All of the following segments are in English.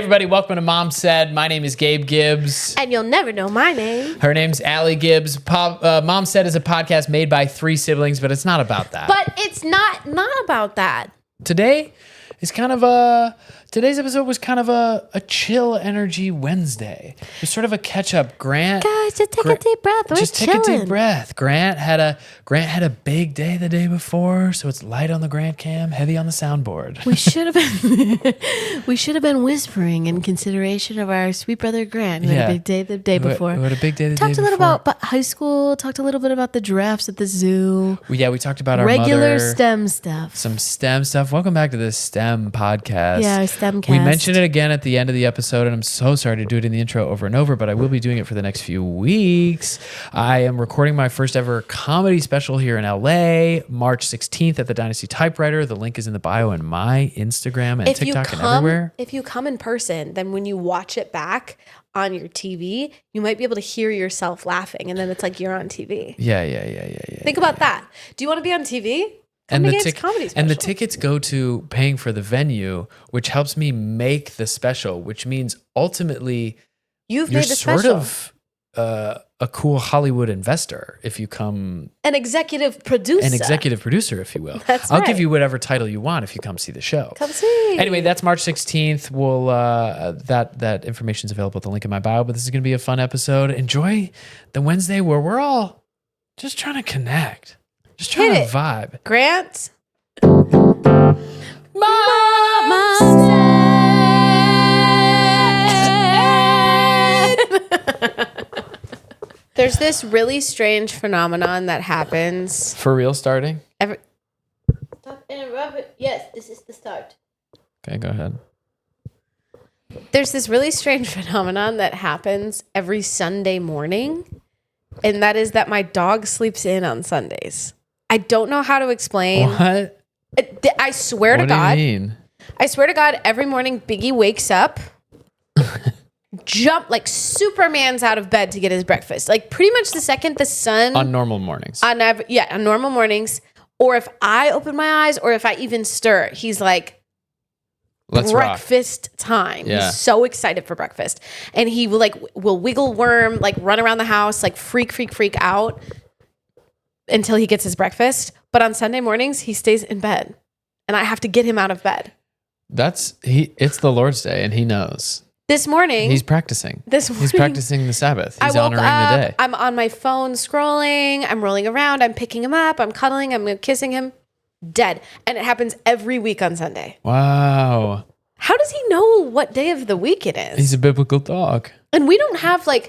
Everybody, welcome to Mom Said. My name is Gabe Gibbs. And you'll never know my name. Her name's Allie Gibbs. Mom Said is a podcast made by three siblings, but it's not about that. But it's not about that. Today's episode was kind of a chill energy Wednesday. It was sort of a catch up. Grant, Guys, just take a deep breath. We're take a deep breath. Grant had a big day the day before, so it's light on the Grant cam, heavy on the soundboard. We should have been whispering in consideration of our sweet brother Grant, who had a big day the day before. Who had a big day the day before. Talked a little about high school. Talked a little bit about the giraffes at the zoo. We talked about our regular mother, STEM stuff. some STEM stuff. Welcome back to this STEM podcast. Yeah, our STEM cast. We mentioned it again at the end of the episode, and I'm so sorry to do it in the intro over and over, but I will be doing it for the next few weeks. I am recording my first ever comedy special here in LA, March 16th at the Dynasty Typewriter. The link is in the bio and my Instagram and TikTok and everywhere. If you come in person, then when you watch it back on your TV, you might be able to hear yourself laughing, and then it's like you're on TV. Yeah. Think about that. Do you want to be on TV? And the tickets go to paying for the venue, which helps me make the special, which means ultimately you're made the sort special. Of a cool Hollywood investor if you come. An executive producer, if you will. I'll give you whatever title you want if you come see the show. Come see. Anyway, that's March 16th. We'll that information is available at the link in my bio, but this is going to be a fun episode. Enjoy the Wednesday where we're all just trying to connect. Just trying to vibe. Grant. Mama said. There's this really strange phenomenon that happens. For real starting? Stop interrupting. Yes, this is the start. Okay, go ahead. There's this really strange phenomenon that happens every Sunday morning, and that is that my dog sleeps in on Sundays. I don't know how to explain. What? I swear to God. What do you mean? I swear to God, every morning Biggie wakes up, like Superman's out of bed to get his breakfast. Like pretty much the second the sun. On normal mornings. On normal mornings. Or if I open my eyes or if I even stir, he's like, let's breakfast time. Yeah. He's so excited for breakfast. And he will wiggle worm, like run around the house, like freak out until he gets his breakfast. But on Sunday mornings, he stays in bed. And I have to get him out of bed. It's the Lord's Day and he knows. This morning. He's practicing. He's practicing the Sabbath. He's honoring the day. I'm on my phone scrolling. I'm rolling around. I'm picking him up. I'm cuddling. I'm kissing him. Dead. And it happens every week on Sunday. Wow. How does he know what day of the week it is? He's a biblical dog. And we don't have I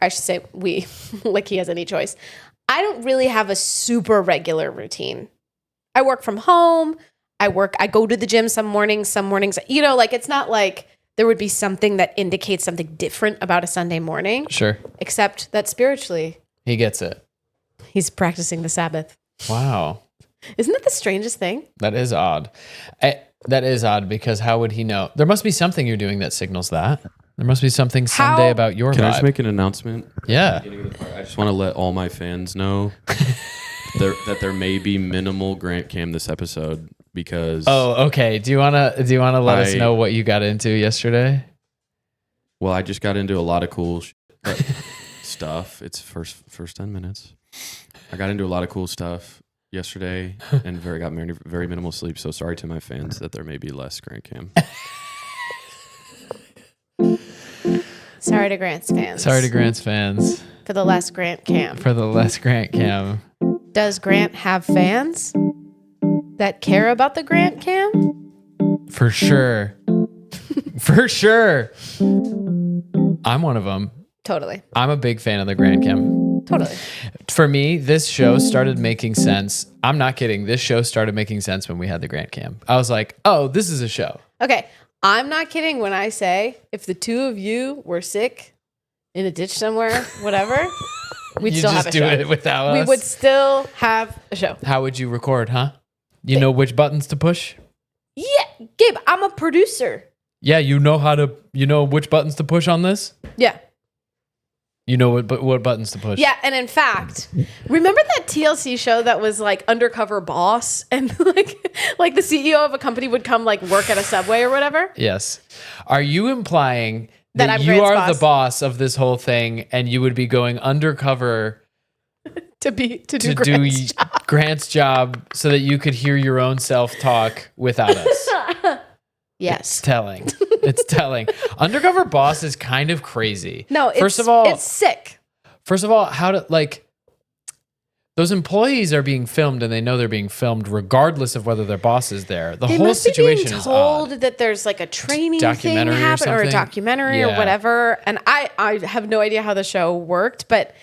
should say we, like he has any choice. I don't really have a super regular routine. I work from home. I go to the gym some mornings, it's not like there would be something that indicates something different about a Sunday morning. Sure. Except that spiritually, he gets it. He's practicing the Sabbath. Wow. Isn't that the strangest thing? That is odd. That is odd because how would he know? There must be something you're doing that signals that. There must be something Sunday about your vibe. Can I just make an announcement? Yeah. I just want to let all my fans know that there may be minimal Grant Cam this episode because. Oh, okay. Do you wanna let us know what you got into yesterday? Well, I just got into a lot of cool stuff. It's first 10 minutes. I got into a lot of cool stuff yesterday and got very minimal sleep. So sorry to my fans that there may be less Grant Cam. Sorry to Grant's fans. For the less Grant Cam. Does Grant have fans that care about the Grant Cam? For sure. For sure. I'm one of them. Totally. I'm a big fan of the Grant Cam. Totally. For me, this show started making sense. I'm not kidding. This show started making sense when we had the Grant Cam. I was like, oh, this is a show. Okay. I'm not kidding when I say if the two of you were sick in a ditch somewhere, whatever, we'd still have a show. You just do it without us? We would still have a show. How would you record, huh? You know which buttons to push? Yeah. Gabe, I'm a producer. Yeah, you know which buttons to push on this? Yeah. You know what buttons to push. Yeah, and in fact, remember that TLC show that was like Undercover Boss, and like the CEO of a company would come like work at a Subway or whatever? Yes. Are you implying That that I'm you Grant's are boss. the boss of this whole thing, and you would be going undercover to do to Grant's do Grant's job so that you could hear your own self talk without us? Yes. It's telling. It's telling. Undercover Boss is kind of crazy. No, first of all, it's sick. First of all, how to like those employees are being filmed and they know they're being filmed regardless of whether their boss is there. The They whole must situation be being is told odd. that there's like a training thing Documentary or happen or a something? documentary or Yeah. whatever. And I have no idea how the show worked, but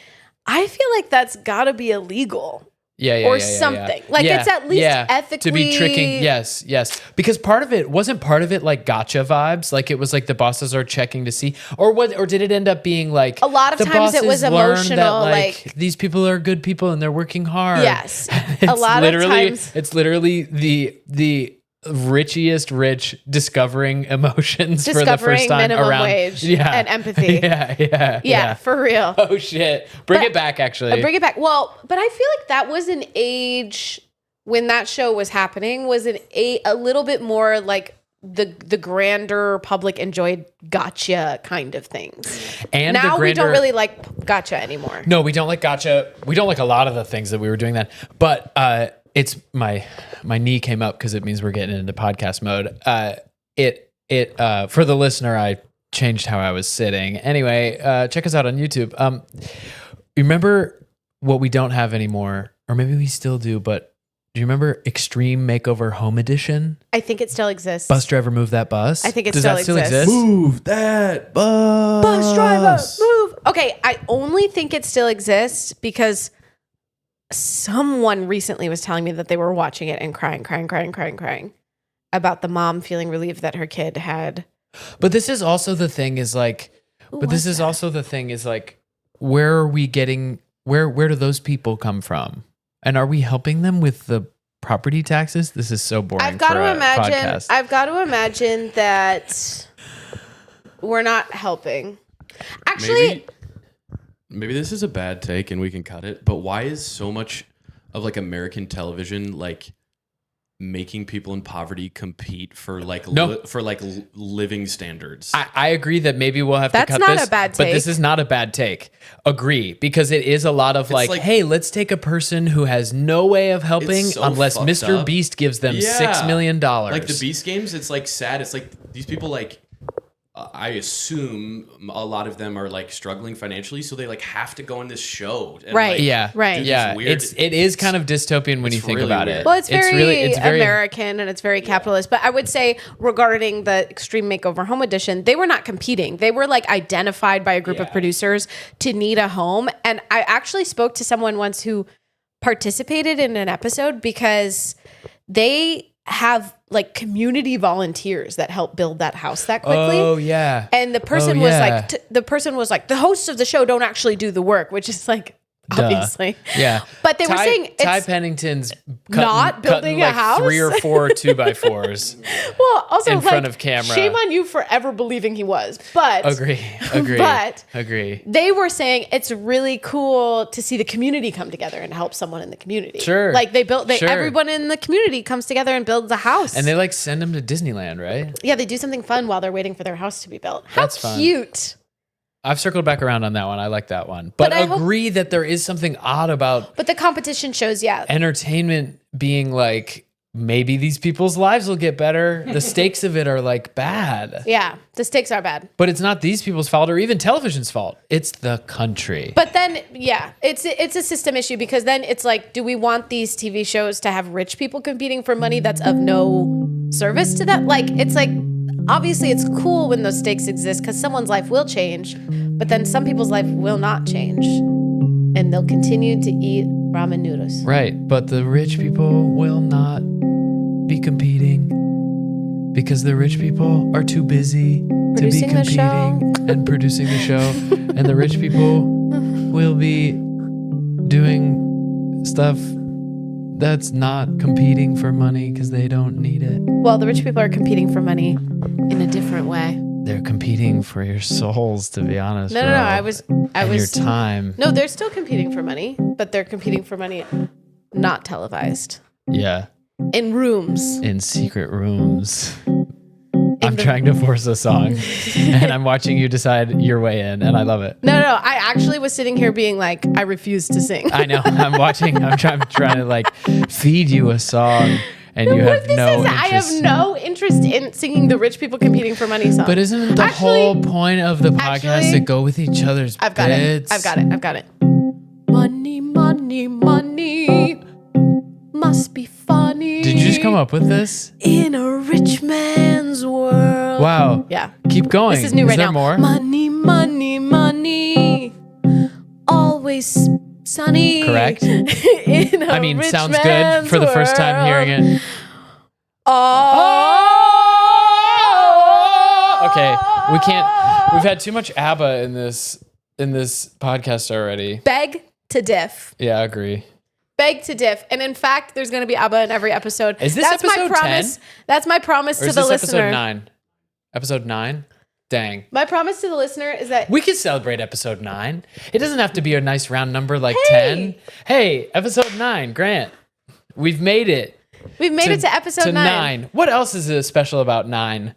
I feel like that's got to be illegal. Yeah, or something. Like, it's at least ethically- to be tricking. Yes. Because part of it like gotcha vibes. Like it was like the bosses are checking to see, or did it end up being like A lot of the times it was bosses learn emotional, that, like- these people are good people and they're working hard. Yes. It's A lot of times. it's literally the richest rich discovering emotions for the Discovering first time minimum around wage and empathy. Yeah, for real. Oh shit! Bring But- it back. Actually, Bring it back. Well, but I feel like that was an age when that show was happening, was a little bit more like the grander public enjoyed gotcha kind of things. and Now the we don't grander- really like gotcha anymore. No, we don't like gotcha. We don't like a lot of the things that we were doing then. But it's my knee came up because it means we're getting into podcast mode. For the listener, I changed how I was sitting. Anyway, check us out on YouTube. Remember what we don't have anymore, or maybe we still do, but do you remember Extreme Makeover Home Edition? I think it still exists. Bus driver move that bus. I think it Does still that still exists. exist? Move that bus. Bus driver, move. Okay, I only think it still exists because someone recently was telling me that they were watching it and crying about the mom feeling relieved that her kid had. But this is also the thing is like, where are we getting, where do those people come from? And are we helping them with the property taxes? This is so boring. I've got for to a imagine. podcast. I've got to imagine that we're not helping. Actually, Maybe this is a bad take and we can cut it, but why is so much of like American television like making people in poverty compete for like living standards? I agree that maybe we'll have That's to cut not this, a bad but this take. is not a bad take. Agree, because it is a lot of like, like- hey, let's take a person who has no way of helping It's so unless fucked Mr. up. Beast gives them $6 million. Like the Beast Games, it's like sad. It's like these people like I assume a lot of them are like struggling financially, so they like have to go on this show. And, Right. like, Yeah, Right. do these Yeah, weird- it is kind of dystopian when you it's think really about weird. it. well, it's very it's very American and it's very capitalist. But I would say regarding the Extreme Makeover Home Edition, they were not competing. They were like identified by a group of Yeah. producers to need a home. And I actually spoke to someone once who participated in an episode because they have like community volunteers that help build that house that quickly. Oh yeah. And the person Oh, was yeah. like, the hosts of the show don't actually do the which is like, Duh. obviously. Yeah. But they were saying Ty it's Pennington's not building a like house? 3 or 4 2x4s. well, also in like, front of camera. shame on you for ever believing he was. But Agree. But- Agree. they were saying it's really cool to see the community come together and help someone in the community. Sure. Like Sure. everyone in the community comes together and builds a house. And they like send them to Disneyland, right? yeah, they do something fun while they're waiting for their house to be built. How That's fun. cute. I've circled back around on that one. I like that one. But I hope- agree that there is something odd about But the competition shows, yeah. entertainment being like, maybe these people's lives will get better. The stakes of it are like bad. Yeah, the stakes are bad. But it's not these people's fault or even television's fault. It's the country. But then, yeah, it's a system issue because then it's like, do we want these TV shows to have rich people competing for money that's of no service to them? Like, it's like, obviously it's cool when those stakes exist because someone's life will change, but then some people's life will not change. And they'll continue to eat ramen noodles. Right. But the rich people will not be competing because the rich people are too busy to be Producing the show. competing and producing the show. And the rich people will be doing stuff that's not competing for money because they don't need it. Well, the rich people are competing for money in a different way. they're competing for your souls, to be honest. No, bro. I was your time. No, they're still competing for money, but they're competing for money not televised. Yeah. In rooms. In secret rooms. I'm trying to force a song and I'm watching you decide your way in, and I love it. No. I actually was sitting here being like, I refuse to sing. I know. I'm trying to like feed you a song, and you have no interest. I have no interest in singing the rich people competing for money song. But isn't the whole point of the podcast to go with each other's I've got bits? I've got it. Money, money, money must be funny. Did you just come up with this? In a rich man's world. Wow. Yeah. Keep going. This is new right there now. More? Money, money, money. Always sunny. Correct. In a rich sounds good man's for the first time hearing it. Oh. Okay, we can't. We've had too much ABBA in this podcast already. Beg to diff. Yeah, I agree. Beg to diff. And in fact, there's going to be ABBA in every episode. Is this That's episode my promise. 10? That's my promise Or to is the this listener. episode 9? Episode 9? Dang. My promise to the listener is that We could celebrate episode 9. It doesn't have to be a nice round number like 10. Hey, episode 9, Grant. We've made it. we've made it to episode 9. What else is special about 9?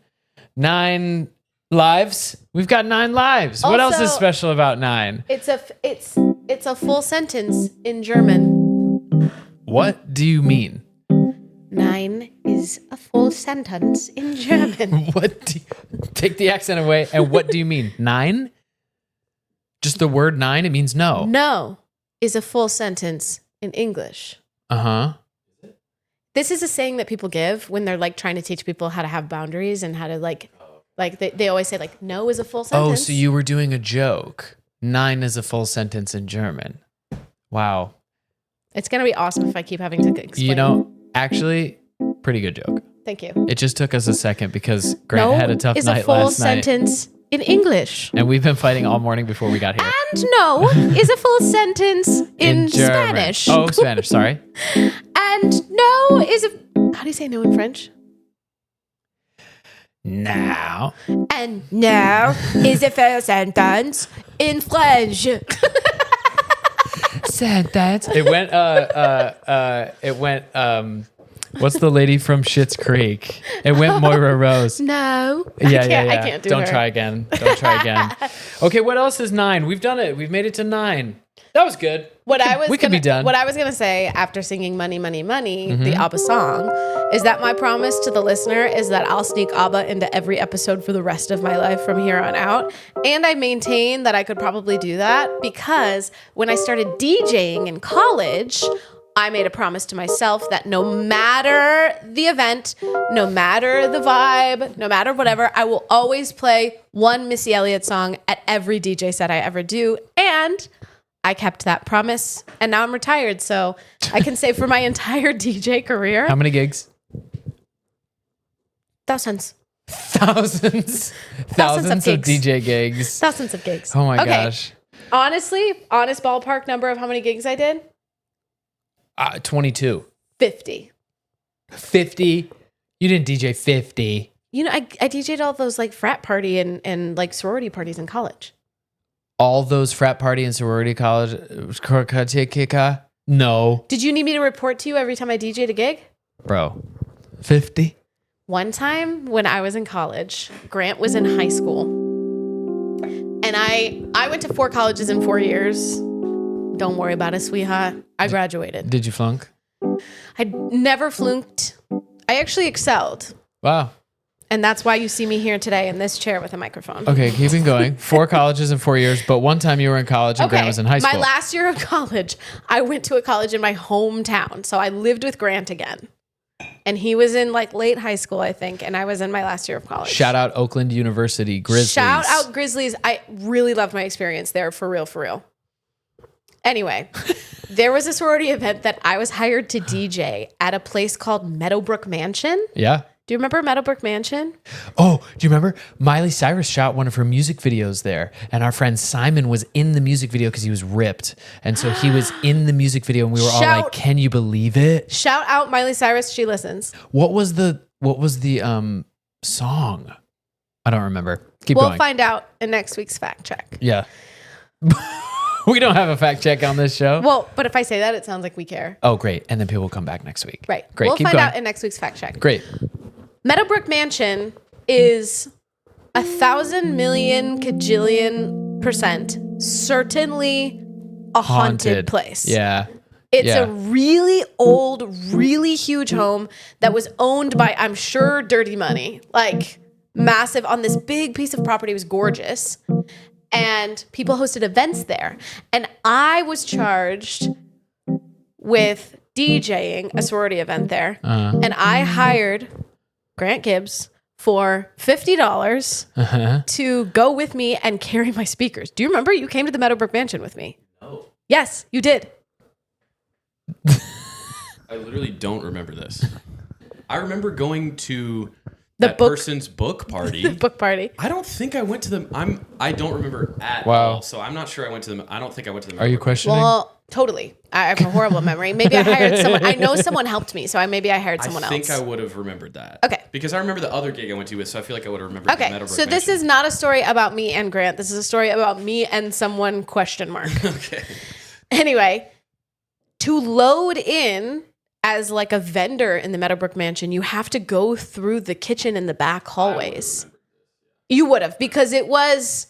9 lives? We've got 9 lives. What else is Also- special about 9? It's a full sentence in German. What do you mean? 9 is a full sentence in German. Take the accent away. And what do you mean? 9? Just the word 9? It means no. No is a full sentence in English. Uh-huh. This is a saying that people give when they're like trying to teach people how to have boundaries and how to like they always say like no is a full sentence. Oh, so you were doing a joke. 9 is a full sentence in German. Wow. It's going to be awesome if I keep having to explain. You know, actually, pretty good joke. Thank you. It just took us a second because Grant No had a tough is night a full last night. sentence in English. And we've been fighting all morning before we got here. And no is a full sentence in German. Spanish. Oh, Spanish, sorry. And no is a... How do you say no in French? Now. And no is a full sentence in French. Sentence. It went, what's the lady from Schitt's Creek? It went Moira Rose. No. Yeah. I can't do Don't her. try again. Okay, what else is 9? We've done it. We've made it to 9. That was good. We could be done. What I was gonna say after singing "Money, Money, Money," Mm-hmm. the ABBA song, is that my promise to the listener is that I'll sneak ABBA into every episode for the rest of my life from here on out. And I maintain that I could probably do that because when I started DJing in college, I made a promise to myself that no matter the event, no matter the vibe, no matter whatever, I will always play one Missy Elliott song at every DJ set I ever do. And I kept that promise, and now I'm retired, so I can say for my entire DJ career, How many gigs? thousands. Thousands of gigs. DJ gigs. Thousands of gigs. Oh my gosh. Honestly, honest ballpark number of how many gigs I did? 22. 50. 50? You didn't DJ 50. You know, I DJ'd all those like frat party and like sorority parties in college. All those frat party and sorority college? No. Did you need me to report to you every time I DJ'd a gig? Bro. 50? One time when I was in college, Grant was in high school. And I went to 4 colleges in 4 years. Don't worry about it, sweetheart. I graduated. Did you flunk? I never flunked. I actually excelled. Wow. And that's why you see me here today in this chair with a microphone. Okay, keeping going. 4 colleges in 4 years, but one time you were in college and Grant was in high school. My last year of college, I went to a college in my hometown. So I lived with Grant again. And he was in like late high school, I think. And I was in my last year of college. Shout out Oakland University Grizzlies. Shout out Grizzlies. I really loved my experience there, for real. Anyway, there was a sorority event that I was hired to DJ at a place called Meadowbrook Mansion. Yeah. Do you remember Meadowbrook Mansion? Oh, do you remember? Miley Cyrus shot one of her music videos there, and our friend Simon was in the music video because he was ripped, and so he was in the music video, and we were all like, "Can you believe it?" Shout out Miley Cyrus. She listens. What was the song? I don't remember. Keep We'll going. find out in next week's fact check. Yeah. We don't have a fact check on this show. Well, but if I say that, it sounds like we care. Oh, great. And then people will come back next week. Right. Great. We'll Keep find going. out in next week's fact check. Great. Meadowbrook Mansion is 1,000 million kajillion percent certainly a haunted place. Yeah. It's Yeah. a really old, really huge home that was owned by, I'm sure, dirty money. Like massive on this big piece of property. It was gorgeous. And people hosted events there. And I was charged with DJing a sorority event there. And I hired Grant Gibbs for $50 to go with me and carry my speakers. Do you remember you came to the Meadowbrook Mansion with me? No. Yes, you did. I literally don't remember this. I remember going to The that book- person's book party. Book party. I don't think I went to them. I don't remember at Wow. all. So I'm not sure I went to them. I don't think I went to them. Are you questioning? Well, totally. I have a horrible memory. Maybe I hired someone. I know someone helped me, so maybe I hired someone I think else. I would have remembered that. Okay. Because I remember the other gig I went to with, so I feel like I would have remembered the Okay, Meadowbrook so this Mansion. is not a story about me and Grant. This is a story about me and someone ? Okay. Anyway, to load in as like a vendor in the Meadowbrook Mansion, you have to go through the kitchen and the back hallways. You would have, because it was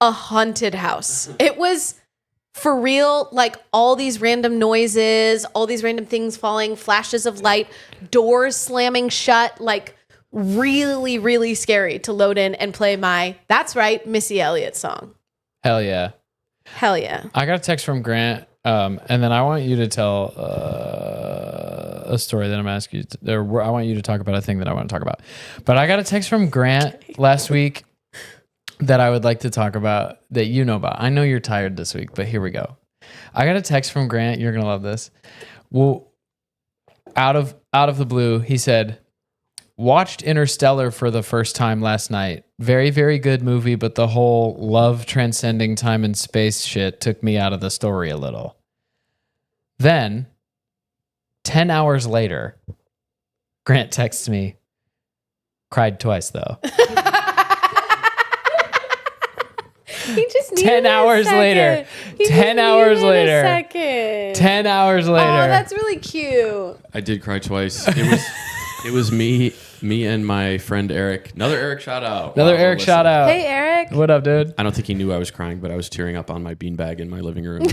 a haunted house. It was for real, like all these random noises, all these random things falling, flashes of light, doors slamming shut, like really, really scary to load in and play my, that's right, Missy Elliott song. Hell yeah. Hell yeah. I got a text from Grant, and then I want you to tell a story that I'm asking you. I want you to talk about a thing that I want to talk about. But I got a text from Grant last week that I would like to talk about that you know about. I know you're tired this week, but here we go. I got a text from Grant. You're gonna love this. Well, out of the blue, he said, "Watched Interstellar for the first time last night. Very, very good movie, but the whole love transcending time and space shit took me out of the story a little." Then, 10 hours later, Grant texts me, "Cried twice though." He just needed 10 hours a second. later. He 10 just hours needed later. A second. 10 hours later. Oh, that's really cute. I did cry twice. It was me and my friend Eric. Another Eric shout out. Another Wow, Eric listen. shout out. Hey, Eric. What up, dude? I don't think he knew I was crying, but I was tearing up on my beanbag in my living room.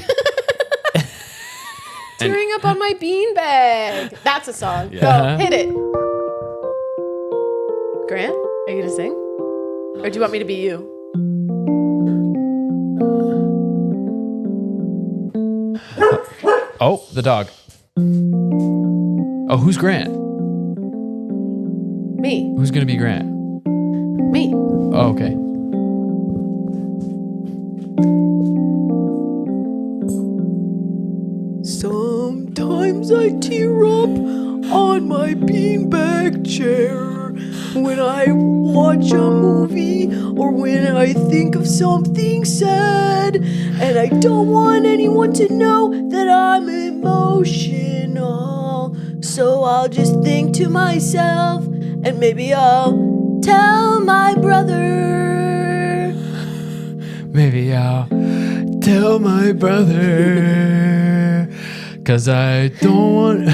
Tearing up on my beanbag. That's a song. Yeah. Go, hit it. Grant, are you going to sing? Or do you want me to be you? Oh, the dog. Oh, who's Grant? Me. Who's going to be Grant? Me. Oh, okay. Sometimes I tear up on my beanbag chair when I watch a movie or when I think of something sad, and I don't want anyone to know that I'm emotional. So I'll just think to myself, and maybe I'll tell my brother. Maybe I'll tell my brother. Cause I don't want,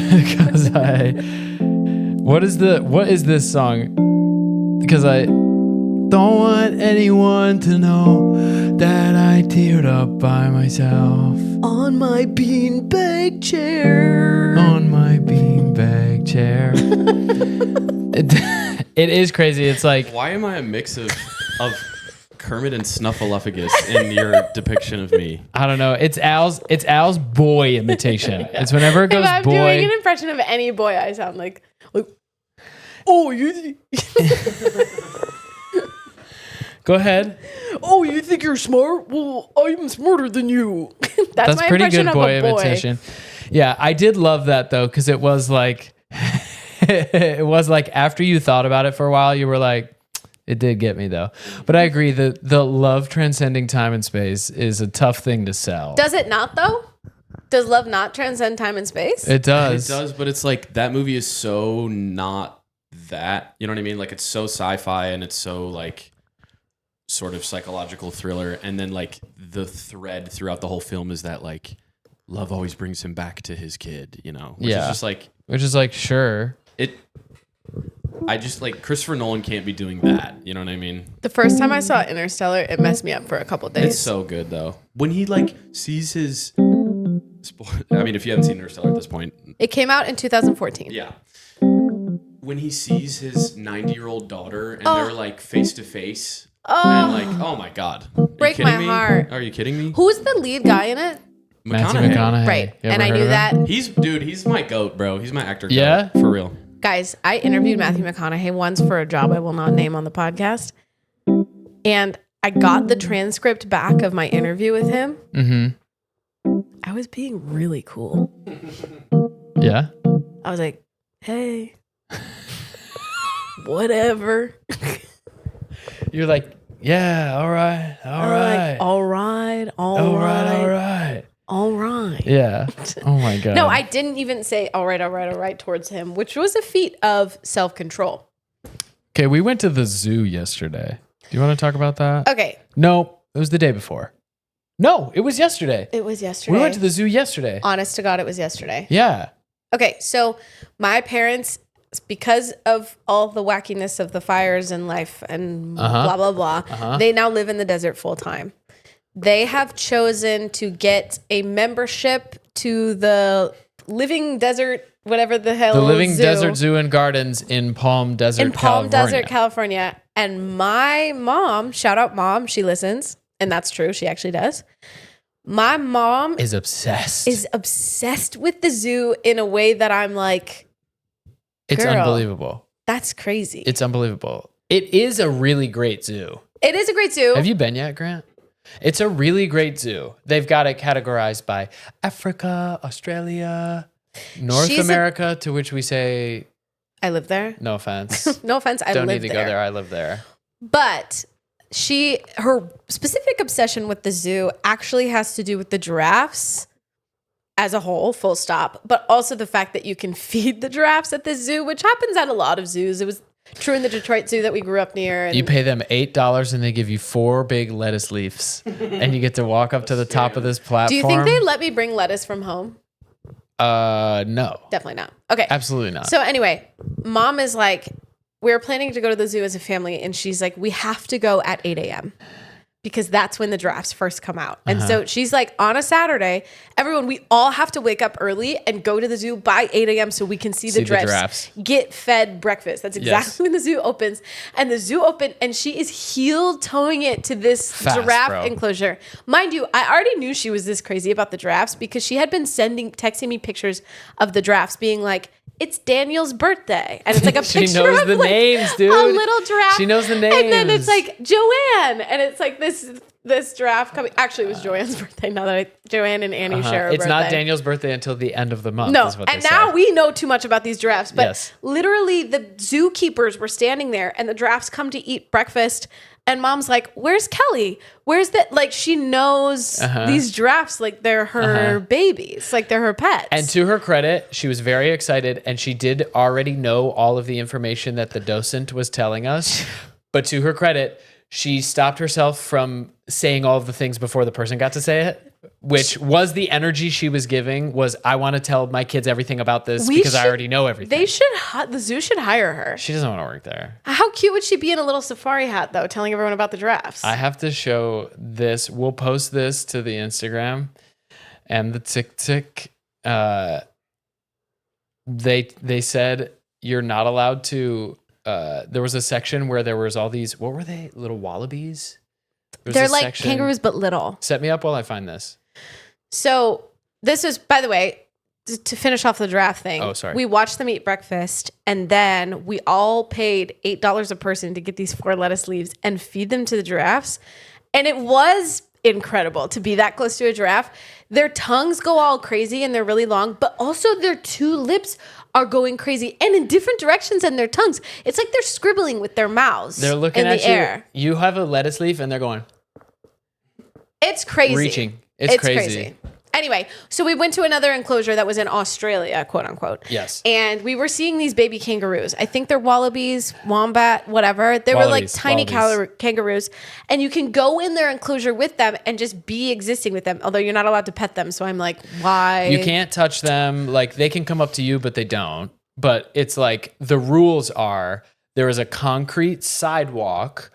what is this song? Because I don't want anyone to know that I teared up by myself On my beanbag chair. on my beanbag chair. It is crazy. It's like, Why am I a mix of Kermit and Snuffleupagus in your depiction of me? I don't know. It's Al's boy imitation. It's whenever it If goes I'm doing boy. an impression of any boy, I sound like, oh, you Go ahead. Oh, you think you're smart? Well, I'm smarter than you. that's my pretty impression good of boy a boy. imitation. Yeah, I did love that though, because it was like, it was like after you thought about it for a while, you were like, it did get me though. But I agree that the love transcending time and space is a tough thing to sell. Does it not, though? Does love not transcend time and space? It does. It does, but it's like that movie is so not that. You know what I mean? Like it's so sci-fi and it's so like sort of psychological thriller, and then like the thread throughout the whole film is that like love always brings him back to his kid, you know? Which is like sure. I just like Christopher Nolan can't be doing that. You know what I mean? The first time I saw Interstellar, it messed me up for a couple of days. It's so good though. When he like sees his, I mean, if you haven't seen Interstellar at this point, It came out in 2014. yeah. When he sees his 90-year-old daughter and they're like face to face, and like, oh my god, Break my heart. Are you kidding me? Who's the lead guy in it? Matthew McConaughey. Right. You ever And I heard knew of him? that. He's my goat, bro. He's my actor. Yeah? Goat, for real. Guys, I interviewed Matthew McConaughey once for a job I will not name on the podcast. And I got the transcript back of my interview with him. Mm-hmm. I was being really cool. Yeah. I was like, hey, whatever. You're like, yeah, all right. Like, all right. Yeah. Oh my God. No, I didn't even say all right towards him, which was a feat of self-control. Okay, we went to the zoo yesterday. Do you want to talk about that? Okay. No, it was the day before. No, it was yesterday. It was yesterday. We went to the zoo yesterday. Honest to God, it was yesterday. Yeah. Okay, so my parents, because of all the wackiness of the fires and life and blah, blah, blah, they now live in the desert full time. They have chosen to get a membership to the Living Desert, whatever the hell. The Living Zoo, Desert Zoo and Gardens in Palm Desert, California. And my mom, shout out mom, she listens, and that's true, she actually does. My mom is obsessed with the zoo in a way that I'm like, it's girl, unbelievable. That's crazy. It's unbelievable. It is a really great zoo. It is a great zoo. Have you been yet, Grant? It's a really great zoo. They've got it categorized by Africa, Australia, North America, to which we say, I live there. no offense. No offense. I Don't live need to there. go there. I live there. But her specific obsession with the zoo actually has to do with the giraffes as a whole, full stop, but also the fact that you can feed the giraffes at the zoo, which happens at a lot of zoos. It was true in the Detroit Zoo that we grew up near. And you pay them $8 and they give you 4 big lettuce leaves and you get to walk up to the top of this platform. do you think they let me bring lettuce from home? No. Definitely not. Okay. Absolutely not. So anyway, mom is like, we're planning to go to the zoo as a family. And she's like, we have to go at 8 a.m. because that's when the giraffes first come out. And so she's like, on a Saturday, everyone, we all have to wake up early and go to the zoo by 8 a.m. so we can see the giraffes get fed breakfast. That's exactly when the zoo opens. And the zoo opened and she is heel toeing it to this giraffe enclosure. Mind you, I already knew she was this crazy about the giraffes because she had been texting me pictures of the giraffes being like, it's Daniel's birthday. And it's like a picture she knows of the like names, dude. a little giraffe. She knows the names. And then it's like Joanne. And it's like this giraffe coming. Actually, it was Joanne's birthday. Now that Joanne and Annie share a It's birthday. not Daniel's birthday until the end of the month. No, is what and they now said. we know too much about these giraffes. But Yes. literally, the zookeepers were standing there, and the giraffes come to eat breakfast. And mom's like, "Where's Kelly? Where's that?" Like she knows these giraffes, like they're her babies, like they're her pets. And to her credit, she was very excited and she did already know all of the information that the docent was telling us. But to her credit, she stopped herself from saying all of the things before the person got to say it, which was the energy she was giving was, I want to tell my kids everything about this because I already know everything. The zoo should hire her. She doesn't want to work there. How cute would she be in a little safari hat, though, telling everyone about the giraffes? I have to show this. We'll post this to the Instagram and the TikTok. They said you're not allowed to. There was a section where there was all these. What were they? Little wallabies. They're like kangaroos, but little. Set me up while I find this. So this was, by the way, to finish off the giraffe thing. Oh, sorry. We watched them eat breakfast, and then we all paid $8 a person to get these 4 lettuce leaves and feed them to the giraffes. And it was incredible to be that close to a giraffe. Their tongues go all crazy and they're really long, but also their 2 lips are going crazy and in different directions in their tongues. It's like they're scribbling with their mouths. They're looking in at the air. you. You have a lettuce leaf and they're going. It's crazy. Reaching. It's crazy. Anyway, so we went to another enclosure that was in Australia, quote unquote. Yes. And we were seeing these baby kangaroos. I think they're wallabies, wombat, whatever. They were like tiny kangaroos. And you can go in their enclosure with them and just be existing with them. Although you're not allowed to pet them. So I'm like, why? You can't touch them. Like they can come up to you, but they don't. But it's like the rules are there is a concrete sidewalk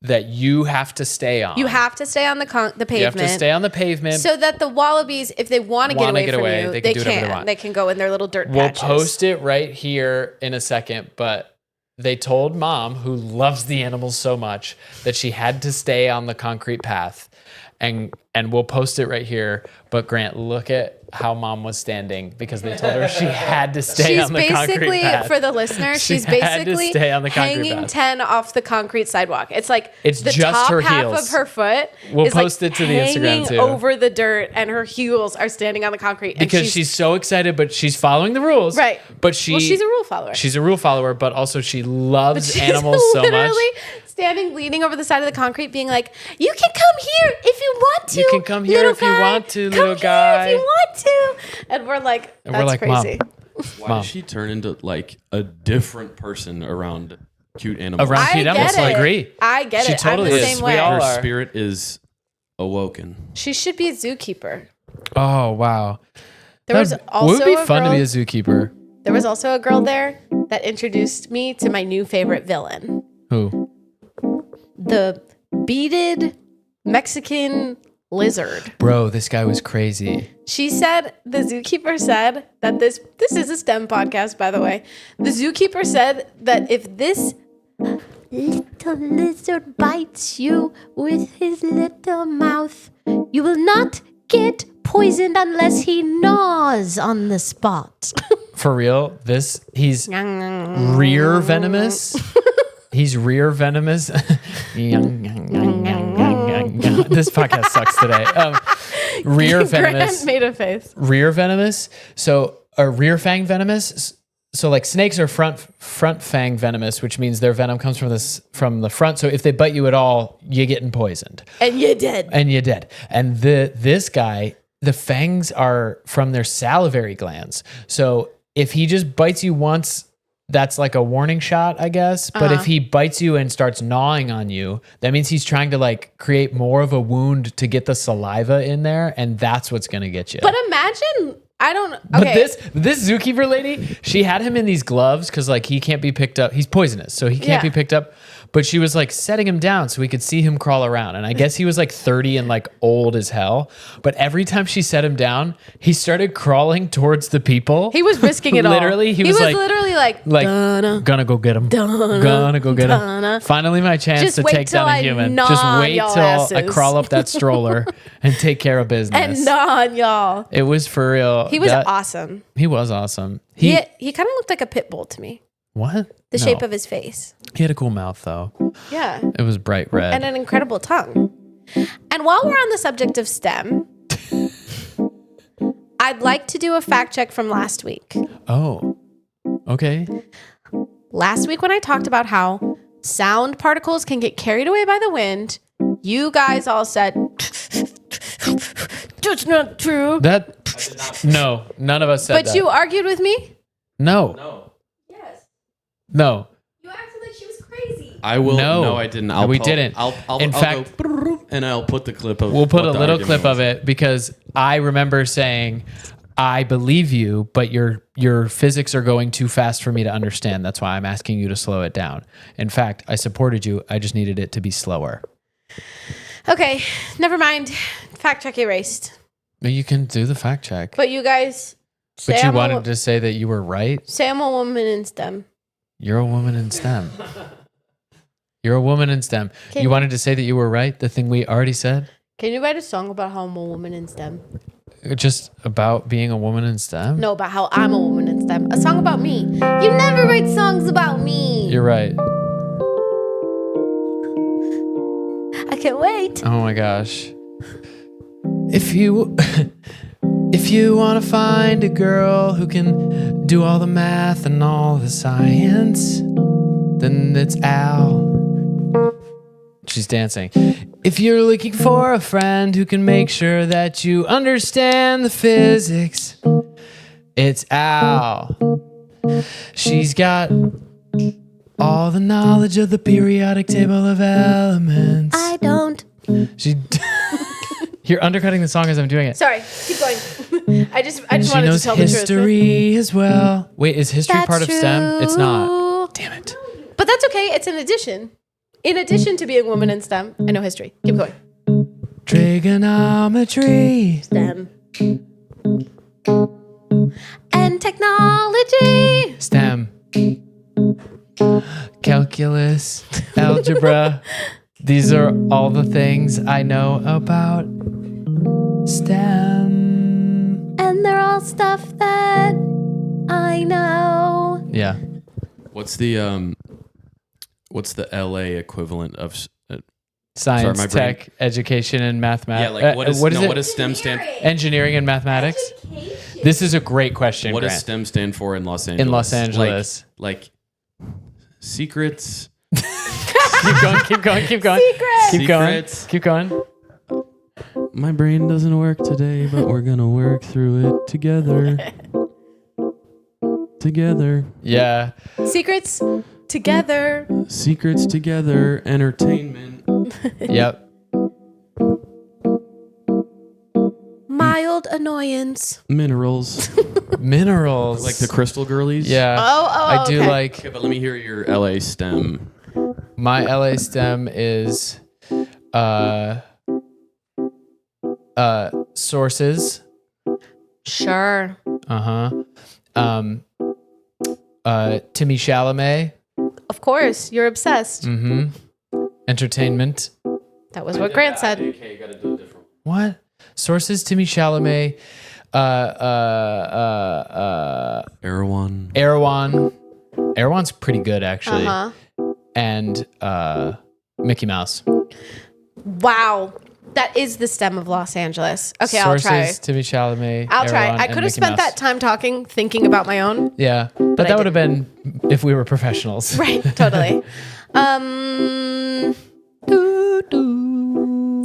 that you have to stay on. You have to stay on the pavement. You have to stay on the pavement. So that the wallabies, if they want to get away from you, they do whatever they want. They can go in their little dirt We'll patches. post it right here in a second, but they told Mom, who loves the animals so much, that she had to stay on the concrete path. And we'll post it right here. But Grant, look at how Mom was standing because they told her she had to stay on the concrete path. For the listener, she's basically hanging 10 off the concrete sidewalk. It's like it's the just top her half heels. of her foot We'll is post like it to the Instagram hanging too. over the dirt, and her heels are standing on the concrete. And Because she's so excited, but she's following the rules. Right. But she's a rule follower. She's a rule follower, but also she loves She's animals so much. literally standing, leaning over the side of the concrete, being like, "You can come here if you want to. You can come here if you want to, little guy. If you want to." And we're like, "That's crazy." Why Mom. does she turn into like a different person around cute animals? Around cute animals, I agree. I get She it. totally I'm the is. same We way. all Her are. spirit is awoken. She should be a zookeeper. Oh wow. There was also would be a fun to girl- be a zookeeper. There was also a girl there that introduced me to my new favorite villain, Who? the beaded Mexican lizard. Bro, this guy was crazy. She said, the zookeeper said that this is a STEM podcast, by the way. The zookeeper said that if this little lizard bites you with his little mouth, you will not get poisoned unless he gnaws on the spot. For real, he's rear venomous. He's rear venomous. This podcast sucks today. Rear venomous. Grant made a face. Rear venomous. So, rear fang venomous. So, like snakes are front fang venomous, which means their venom comes from the front. So, if they bite you at all, you're getting poisoned. And you're dead. And this guy, the fangs are from their salivary glands. So, if he just bites you once, that's like a warning shot, I guess. But if he bites you and starts gnawing on you, that means he's trying to like create more of a wound to get the saliva in there, and that's what's gonna get you. But imagine, okay. But this zookeeper lady, she had him in these gloves because like he can't be picked up. He's poisonous, so he can't be picked up. But she was like setting him down so we could see him crawl around. And I guess he was like 30 and like old as hell. But every time she set him down, he started crawling towards the people. He was risking it all. Literally, he was literally like gonna go get him. Gonna go get him. Finally, my chance Just to wait take till down a I human. gnaw Just on wait y'all till I asses. crawl up that stroller and take care of business. and on y'all. It was for real. He was awesome. He was awesome. He kind of looked like a pit bull to me. What? The shape of his face. He had a cool mouth though. Yeah. It was bright red. And an incredible tongue. And while we're on the subject of STEM, I'd like to do a fact check from last week. Oh, okay. Last week when I talked about how sound particles can get carried away by the wind, you guys all said, that's not true. No, none of us said that. But you argued with me? No. Yes. No. You acted like she was crazy. I will. No. No, I didn't. We didn't. In fact, go, and I'll put the clip of. We'll put what a the little argument clip of was. it because I remember saying, I believe you, but your physics are going too fast for me to understand. That's why I'm asking you to slow it down. In fact, I supported you. I just needed it to be slower. Okay, never mind. Fact check erased. You can do the fact check. But you guys say But you I'm wanted to say that you were right? say I'm a woman in STEM. You're a woman in STEM. You're a woman in STEM. You wanted to say that you were right? The thing we already said? Can you write a song about how I'm a woman in STEM? Just about being a woman in STEM? No, about how I'm a woman in STEM. A song about me. You never write songs about me. You're right. I can't wait. Oh my gosh. If you want to find a girl who can do all the math and all the science, then it's Al. She she's dancing. If you're looking for a friend who can make sure that you understand the physics, it's Al. She's got all the knowledge of the periodic table of elements. I don't. She. You're undercutting the song as I'm doing it. Sorry, keep going. I just She wanted to knows tell the truth. history as well. Wait, is history That's part of STEM? It's not. true. Damn it. But that's okay. It's an addition. In addition to being a woman in STEM, I know history. Keep going. Trigonometry. STEM. And technology. STEM. Calculus. Algebra. These are all the things I know about STEM. And they're all stuff that I know. Yeah. What's the LA equivalent of Science, my brain- tech, education, and mathematics. what is it? what does STEM stand Engineering and mathematics? This is a great question, What does Grant. STEM stand for in Los Angeles? In Los Angeles. Like secrets. Keep going, keep going, keep going. Secrets. Keep going. Secrets. Keep going. My brain doesn't work today, but we're gonna work through it together. Together. Yeah. Secrets together. Secrets together. Entertainment. Yep. Mild annoyance. Minerals. Minerals. Like the crystal girlies. Yeah. I do okay. like Okay, but let me hear your LA STEM. my LA STEM is sources. Sure. Timmy Chalamet. Of course, you're obsessed. Entertainment. That was what Grant said. Okay, you gotta do a different one. What? Sources, Timmy Chalamet, Erewhon. Erewhon. Erewhon's pretty good, actually. Uh-huh. And Mickey Mouse. Wow. That is the STEM of Los Angeles. Okay, Sources, I'll try. Timmy Chalamet. I'll try. Erewhon, I and could have Mickey spent Mouse. that time talking, thinking about my own. Yeah, but I that would have been if we were professionals. Right, totally.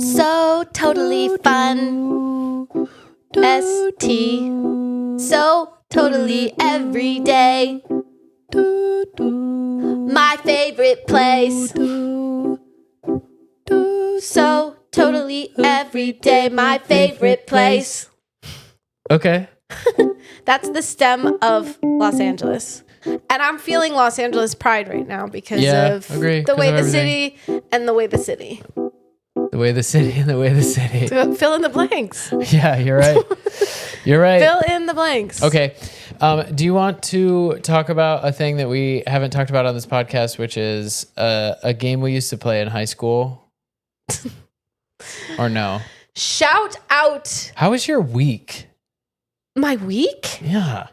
So totally fun. ST. So totally every day. My favorite place. So totally every day. My favorite place. Okay. That's the STEM of Los Angeles. And I'm feeling Los Angeles pride right now because of agree, the 'cause way of the everything. city and the way the city. The way the city and the way the city. Fill in the blanks. Yeah, you're right. You're right. Fill in the blanks. Okay. Do you want to talk about a thing that we haven't talked about on this podcast, which is a game we used to play in high school? Or no? Shout out How was your week? my week. Yeah.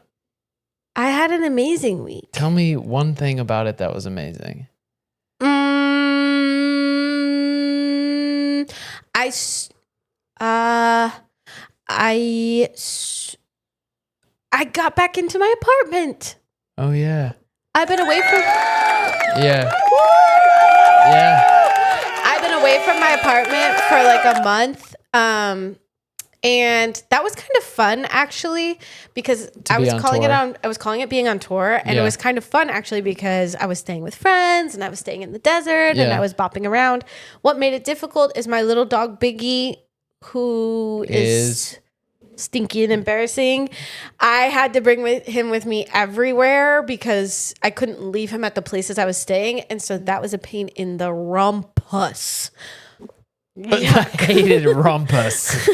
I had an amazing week. Tell me one thing about it that was amazing. I got back into my apartment. Oh, yeah. I've been away from Yeah. Yeah. I've been away from my apartment for like a month. And that was kind of fun actually because I was calling it being on tour, and it was kind of fun actually because I was staying with friends and I was staying in the desert and I was bopping around. What made it difficult is my little dog Baggy, who is stinky and embarrassing. I had to bring him with me everywhere because I couldn't leave him at the places I was staying, and so that was a pain in the rumpus. I hated rumpus.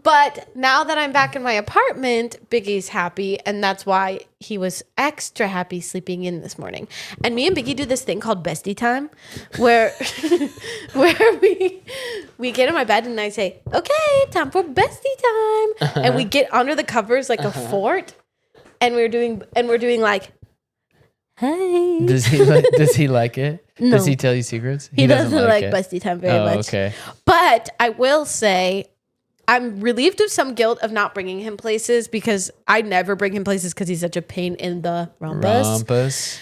But now that I'm back in my apartment, Biggie's happy, and that's why he was extra happy sleeping in this morning. And me and Biggie do this thing called bestie time, where we get in my bed and I say, "Okay, time for bestie time," and we get under the covers like a fort, and we're doing like, "Hey." Does he like it? No. Does he tell you secrets? He doesn't like it. bestie time very much. Okay. But I will say, I'm relieved of some guilt of not bringing him places because I never bring him places because he's such a pain in the rumpus.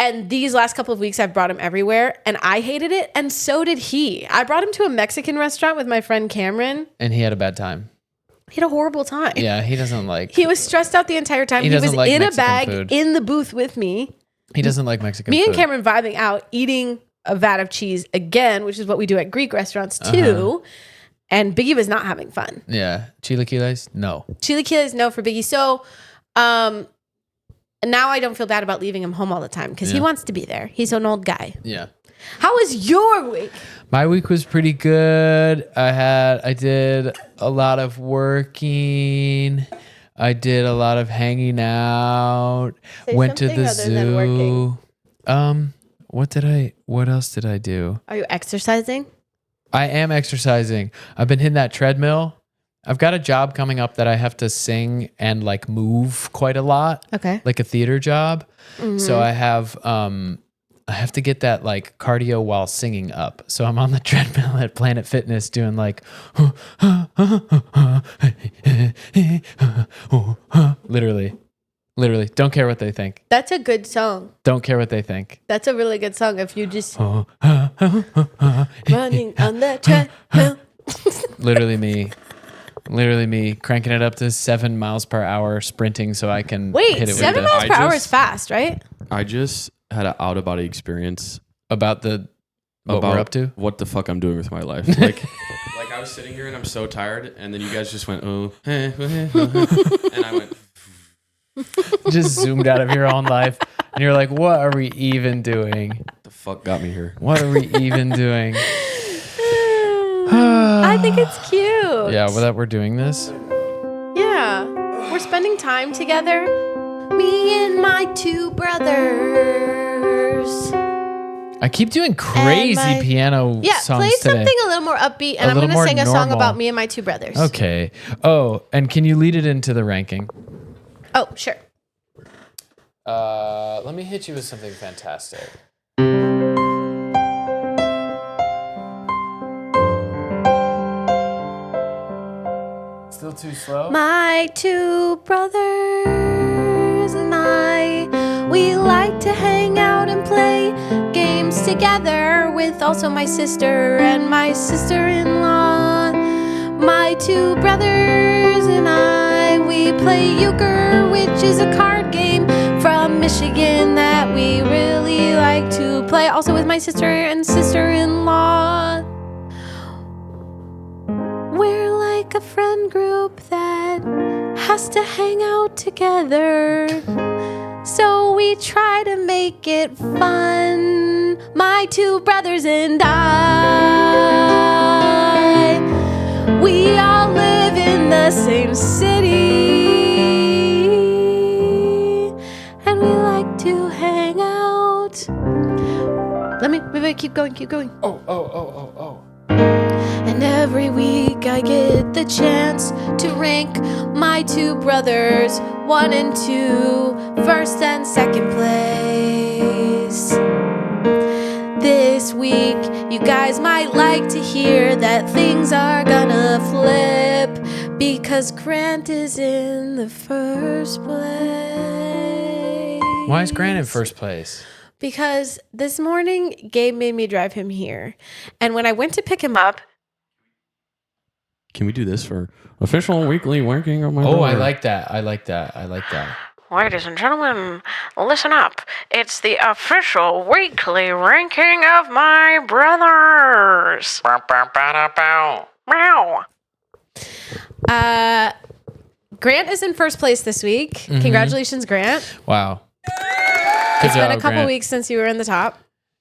And these last couple of weeks, I've brought him everywhere, and I hated it, and so did he. I brought him to a Mexican restaurant with my friend Cameron. And he had a bad time. He had a horrible time. Yeah, he doesn't like. He was stressed out the entire time. He was like in Mexican a bag food. in the booth with me. He doesn't like Mexican Me food. and Cameron vibing out, eating a vat of cheese again, which is what we do at Greek restaurants too. And Biggie was not having fun. Yeah. Chilaquiles? No. Chilaquiles, no for Biggie. So now I don't feel bad about leaving him home all the time because he wants to be there. He's an old guy. Yeah. How was your week? My week was pretty good. I did a lot of working. I did a lot of hanging out. Say Went to something the other than zoo. working. What else did I do? Are you exercising? I am exercising. I've been hitting that treadmill. I've got a job coming up that I have to sing and like move quite a lot. Okay. Like a theater job. So I have to get that like cardio while singing up. So I'm on the treadmill at Planet Fitness doing like literally. Don't care what they think. That's a good song. Don't care what they think. That's a really good song if you just running on the treadmill. Literally me cranking it up to 7 miles per hour sprinting so I can Wait, hit it 7 with miles per hour is fast, right? I just had an out of body experience about what we're up to. What the fuck I'm doing with my life. Like I was sitting here and I'm so tired, and then you guys just went, and I went. Just zoomed out of your own life, and you're like, "What are we even doing? The fuck got me here? What are we even doing?" I think it's cute. Yeah, well, that we're doing this. Yeah. We're spending time together. Me and my two brothers. I keep doing crazy piano songs play today. something a little more upbeat, and I'm little going to more sing a song normal. about me and my two brothers. Okay. Oh, and can you lead it into the ranking? Oh, sure. Let me hit you with something fantastic. Still too slow? My two brothers and I, we like to hang out and play games together with also my sister and my sister-in-law. My two brothers and I, we play euchre, which is a card game from Michigan that we really like to play. Also with my sister and sister-in-law. We're like a friend group that has to hang out together. So we try to make it fun. My two brothers and I. We all live in the same city, and we like to hang out. Wait, keep going. Oh. And every week I get the chance to rank my two brothers, 1 and 2, first and second place. This week, you guys might like to hear that things are gonna flip because Grant is in the first place. Why is Grant in first place? Because this morning, Gabe made me drive him here. And when I went to pick him up, Can we do this for official weekly ranking of my Oh, I brother? like that. Ladies and gentlemen, listen up. It's the official weekly ranking of my brothers. Meow. Grant is in first place this week. Mm-hmm. Congratulations, Grant. Wow. It's been a couple weeks since you were in the top.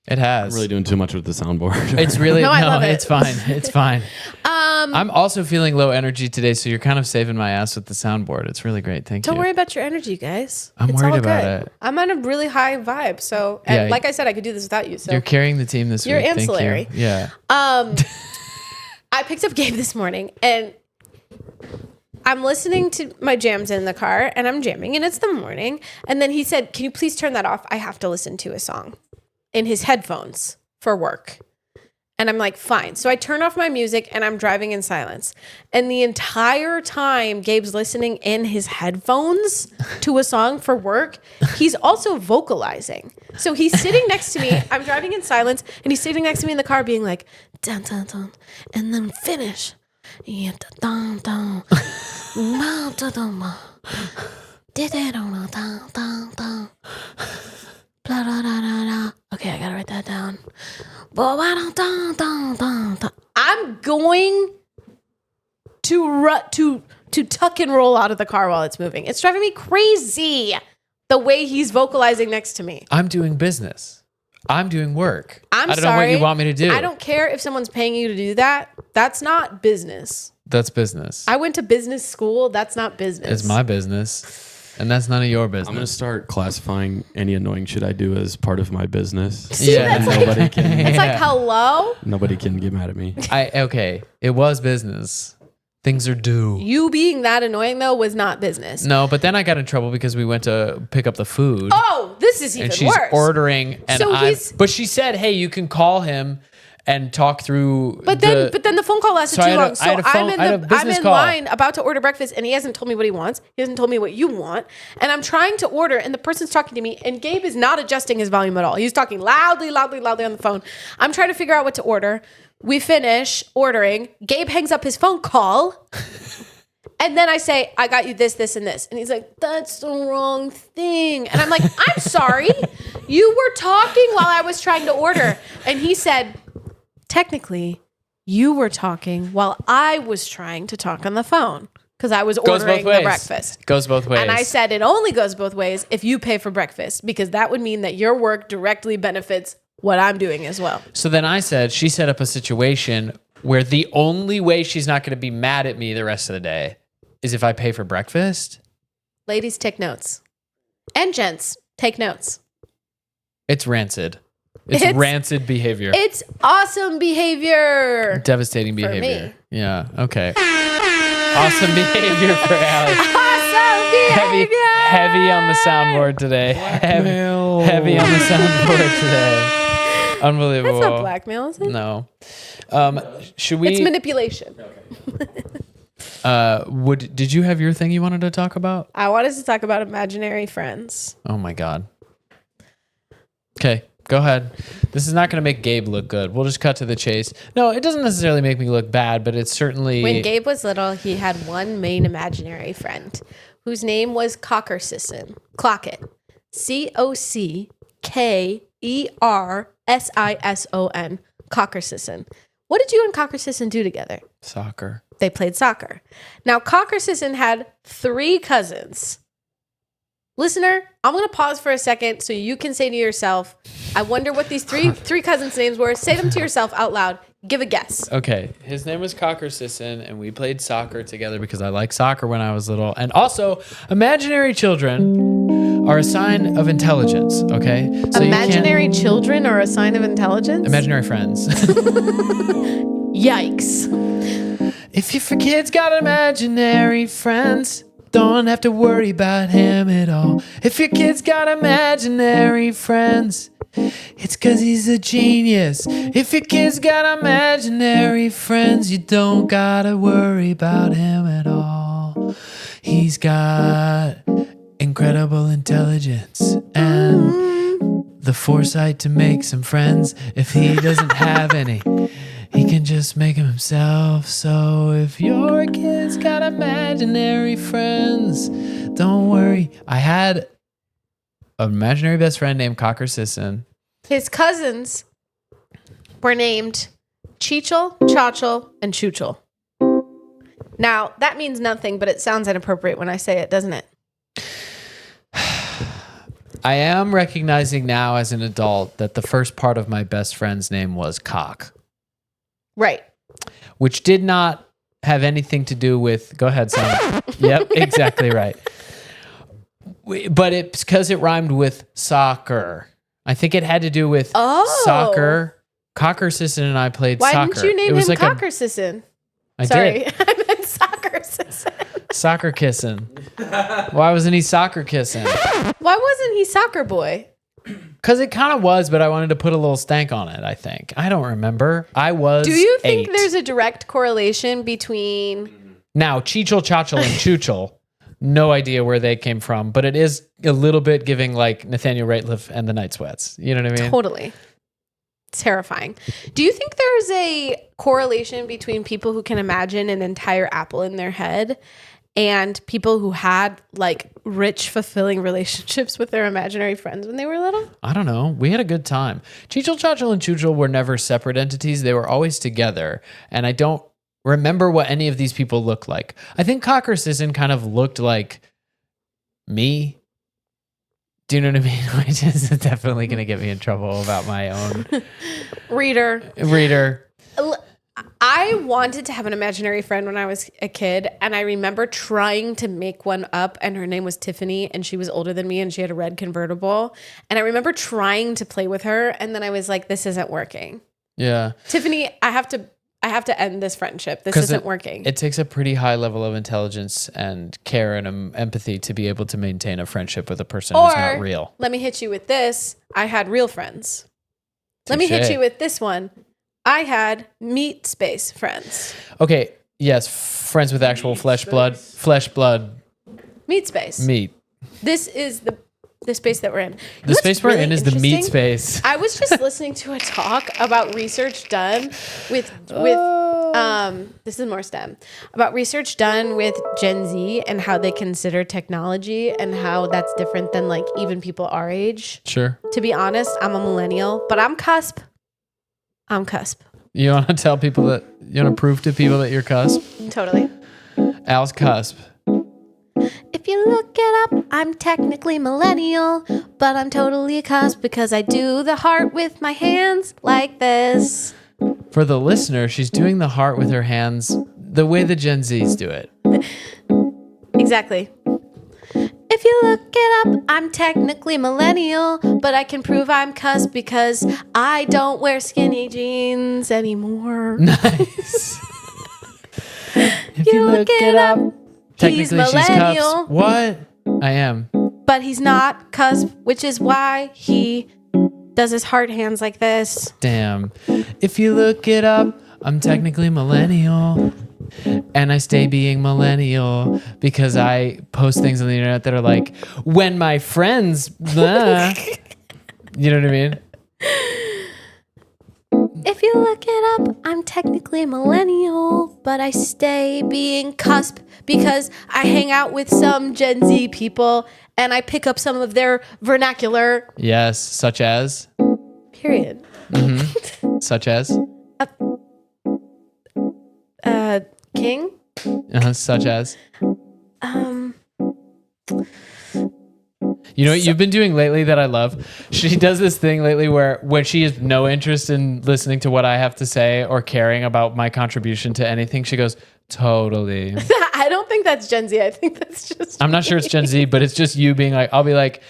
It has. I'm really doing too much with the soundboard. It's really No, I love it. It's fine. It's fine. I'm also feeling low energy today, so you're kind of saving my ass with the soundboard. It's really great. Thank you. Don't worry about your energy, guys. I'm It's worried all about good. it. I'm on a really high vibe. So, and Yeah. like I said, I could do this without you. So You're carrying the team this You're week. Thank you. ancillary. Yeah. I picked up Gabe this morning and I'm listening to my jams in the car and I'm jamming and it's the morning. And then he said, "Can you please turn that off? I have to listen to a song," in his headphones for work. And I'm like, fine. So I turn off my music and I'm driving in silence. And the entire time Gabe's listening in his headphones to a song for work, he's also vocalizing. So he's sitting next to me. I'm driving in silence and he's sitting next to me in the car being like, dun, dun, dun, and then finish. Yeah, dun, dun, dun, dun, dun, blah, blah, blah, blah, blah. Okay, I gotta write that down. I'm going to tuck and roll out of the car while it's moving. It's driving me crazy the way he's vocalizing next to me. I'm doing business. I'm doing work. I don't sorry. know what you want me to do. I don't care if someone's paying you to do that. That's not business. That's business. I went to business school. That's not business. It's my business. And that's none of your business. I'm going to start classifying any annoying shit I do as part of my business. See, Yeah. that's And nobody can It's like, hello? nobody can get mad at me. Okay. It was business. Things are due. You being that annoying, though, was not business. No, but then I got in trouble because we went to pick up the food. Oh, this is even and she's worse. ordering, and So but she said, "Hey, you can call him and talk through." But then the phone call lasted So I too had a- long. So I had a phone- I had a I'm business in call. line about to order breakfast, and he hasn't told me what he wants. He hasn't told me what you want, and I'm trying to order, and the person's talking to me, and Gabe is not adjusting his volume at all. He's talking loudly on the phone. I'm trying to figure out what to order. We finish ordering. Gabe hangs up his phone call. And then I say, I got you this, this, and this. And he's like, that's the wrong thing. And I'm like, I'm sorry. You were talking while I was trying to order. And he said, technically, you were talking while I was trying to talk on the phone because I was ordering the breakfast. Goes both ways. And I said, it only goes both ways if you pay for breakfast because that would mean that your work directly benefits what I'm doing as well. So then I said, she set up a situation where the only way she's not going to be mad at me the rest of the day is if I pay for breakfast. Ladies, take notes. And gents, take notes. It's rancid. It's rancid behavior. It's awesome behavior. Devastating For behavior. me. Yeah. Okay. Awesome behavior for Alex. Awesome behavior. Heavy on the soundboard today. Heavy on the soundboard today. Unbelievable. That's not blackmail, is it? No. Should we? It's manipulation. Did you have your thing you wanted to talk about? I wanted to talk about imaginary friends. Oh my God. Okay, go ahead. This is not going to make Gabe look good. We'll just cut to the chase. No, it doesn't necessarily make me look bad, but it's certainly. When Gabe was little, he had one main imaginary friend whose name was Cockersisson. Clockett. Cockersisson. Cockersisson. What did you and Cockersisson do together? Soccer. They played soccer. Now, Cockersisson had 3 cousins. Listener, I'm going to pause for a second so you can say to yourself, I wonder what these three cousins' names were. Say them to yourself out loud. Give a guess. Okay, his name was Cockersisson, and we played soccer together because I liked soccer when I was little. And also, imaginary children are a sign of intelligence, okay? So Imaginary children are a sign of intelligence? Imaginary friends. Yikes. If your kid's got imaginary friends, don't have to worry about him at all. If your kid's got imaginary friends, it's 'cause he's a genius. If your kid's got imaginary friends, you don't gotta worry about him at all. He's got incredible intelligence and the foresight to make some friends. If he doesn't have any, he can just make them himself. So if your kid's got imaginary friends, don't worry. I had an imaginary best friend named Cockersisson. His cousins were named Cheechel, Chachel, and Choochel. Now, that means nothing, but it sounds inappropriate when I say it, doesn't it? I am recognizing now as an adult that the first part of my best friend's name was Cock, Right. which did not have anything to do with. Go ahead, son. Yep, exactly right. But it's because it rhymed with soccer. I think it had to do with soccer. Cockersisson and I played Why soccer. didn't you name it was him like Cockersisson? I Sorry, did. I meant Sockersisson. Soccer kissing. Why wasn't he soccer kissing? Why wasn't he Soccer Boy? Because it kind of was, but I wanted to put a little stank on it, I think. I don't remember. I was Do you think 8. there's a direct correlation between... Now, Cheechel, Chachel, and Choochel, no idea where they came from, but it is a little bit giving like Nathaniel Rateliff and the Night Sweats. You know what I mean? Totally. Terrifying. Do you think there's a correlation between people who can imagine an entire apple in their head and people who had like rich, fulfilling relationships with their imaginary friends when they were little? I don't know. We had a good time. Cheechel, Chachel, and Choochel were never separate entities. They were always together. And I don't remember what any of these people looked like. I think Cocker Sisson kind of looked like me. Do you know what I mean? Which is definitely going to get me in trouble about my own Reader. I wanted to have an imaginary friend when I was a kid, and I remember trying to make one up, and her name was Tiffany, and she was older than me, and she had a red convertible. And I remember trying to play with her, and then I was like, this isn't working. Yeah. Tiffany, I have to end this friendship. This isn't working. It takes a pretty high level of intelligence and care and empathy to be able to maintain a friendship with a person who's not real. Let me hit you with this. I had real friends. Let me Touche. hit you with this one. I had meat space friends. Okay. Yes. Friends with actual flesh blood, Meat space. meat. This is the space that we're in. The space we're in is the meat space. I was just listening to a talk about research done with this is more STEM, about research done with Gen Z and how they consider technology and how that's different than like even people our age. Sure. To be honest, I'm a millennial, but I'm cusp. You want to tell people that, you want to prove to people that you're cusp? Totally. Al's cusp. If you look it up, I'm technically millennial, but I'm totally a cusp because I do the heart with my hands like this. For the listener, she's doing the heart with her hands the way the Gen Zs do it. Exactly. If you look it up, I'm technically millennial, but I can prove I'm cusp because I don't wear skinny jeans anymore. Nice. If you look it up, technically she's millennial. cusp. What? I am. But he's not cusp, which is why he does his heart hands like this. Damn. If you look it up, I'm technically millennial. And I stay being millennial because I post things on the internet that are like, when my friends, blah. You know what I mean? If you look it up, I'm technically millennial, but I stay being cusp because I hang out with some Gen Z people and I pick up some of their vernacular. Yes, such as? Period. Mm-hmm. Such as? King? Such as? You know what you've been doing lately that I love? She does this thing lately where when she has no interest in listening to what I have to say or caring about my contribution to anything, she goes, totally. I don't think that's Gen Z. I think that's just I'm not sure it's Gen Z, but it's just you being like, I'll be like,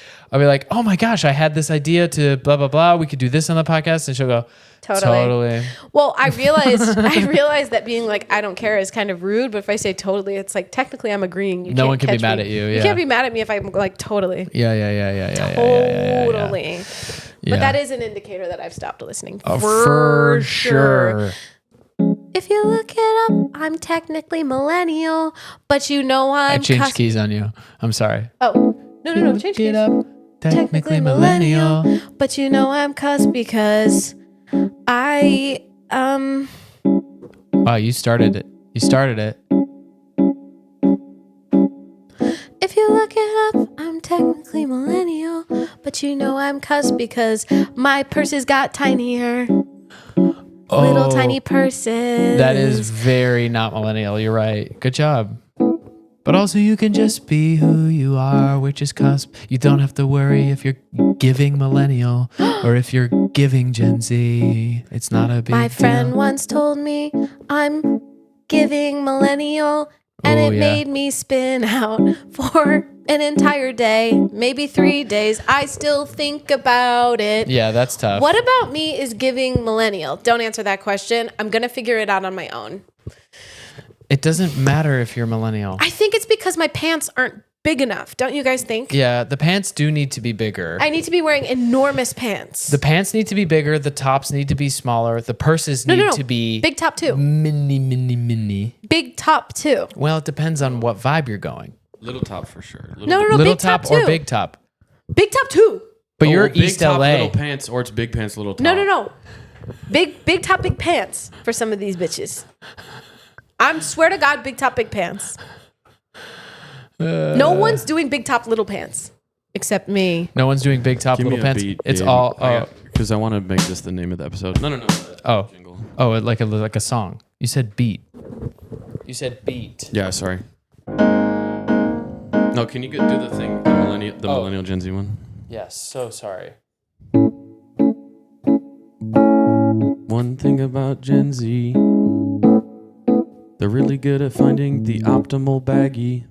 oh my gosh, I had this idea to blah, blah, blah. We could do this on the podcast. And she'll go, totally. Well, I realized that being like, I don't care is kind of rude. But if I say totally, it's like, technically I'm agreeing. No one can be mad at you. You can't be mad at me if I'm like, totally. Yeah. Totally. Yeah. But that is an indicator that I've stopped listening. For sure. If you look it up, I'm technically millennial, but you know I I'm changed keys on you. I'm sorry. Oh, no, change keys. Get up. Technically millennial. But you know I'm cusp because I Wow, you started it. If you look it up, I'm technically millennial, but you know I'm cusp because my purses got tinier. Little tiny purses. That is very not millennial. You're right. Good job. But also you can just be who you are, which is cusp. You don't have to worry if you're giving millennial or if you're giving Gen Z. It's not a big deal. My friend once told me I'm giving millennial, and it made me spin out for an entire day, maybe 3 days. I still think about it. Yeah, that's tough. What about me is giving millennial? Don't answer that question. I'm going to figure it out on my own. It doesn't matter if you're millennial. I think it's because my pants aren't big enough, don't you guys think? Yeah, the pants do need to be bigger. I need to be wearing enormous pants. The pants need to be bigger. The tops need to be smaller. The purses need to be big top too. Mini. Big top too. Well, it depends on what vibe you're going. Little top for sure. No, Little big top, top or too. big top. Big top too. But you're big East top, LA. little pants, or it's big pants, little top. No. Big top, big pants for some of these bitches. I'm swear to God, big top, big pants. No one's doing big top, little pants except me. No one's doing big top, Give little me a pants. beat, It's Gabe. all. Because I want to make this the name of the episode. No. Oh. Jingle. Oh, like a song. You said beat. You said beat. Yeah, sorry. No, can you do the thing, the millennial Gen Z one? Yes, so sorry. One thing about Gen Z, they're really good at finding the optimal baggy.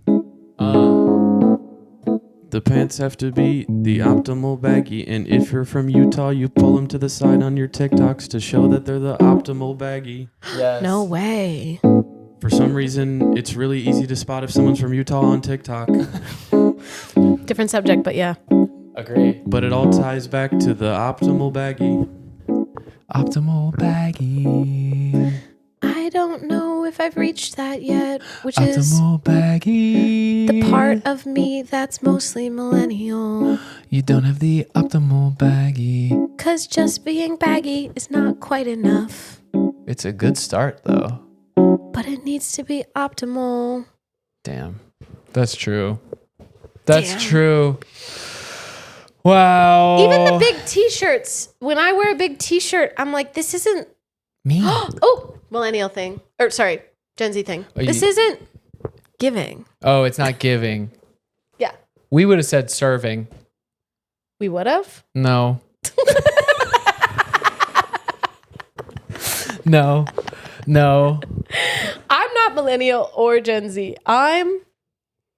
The pants have to be the optimal baggy, and if you're from Utah, you pull them to the side on your TikToks to show that they're the optimal baggy. Yes. No way. For some reason, it's really easy to spot if someone's from Utah on TikTok, Different subject, but yeah. Agree. but it all ties back to the optimal baggy. Optimal baggy. I don't know if I've reached that yet, which is Optimal baggy. the part of me that's mostly millennial. You don't have the optimal baggy. 'Cause just being baggy is not quite enough. It's a good start, though. But it needs to be optimal. Damn. That's true. That's Damn. true. Wow. Even the big t-shirts. When I wear a big t-shirt, I'm like, this isn't... Me. Oh, millennial thing. Or sorry, Gen Z thing. Oh, This isn't giving. Oh, it's not giving. Yeah. We would have said serving. We would have? No. No. I'm not millennial or Gen Z.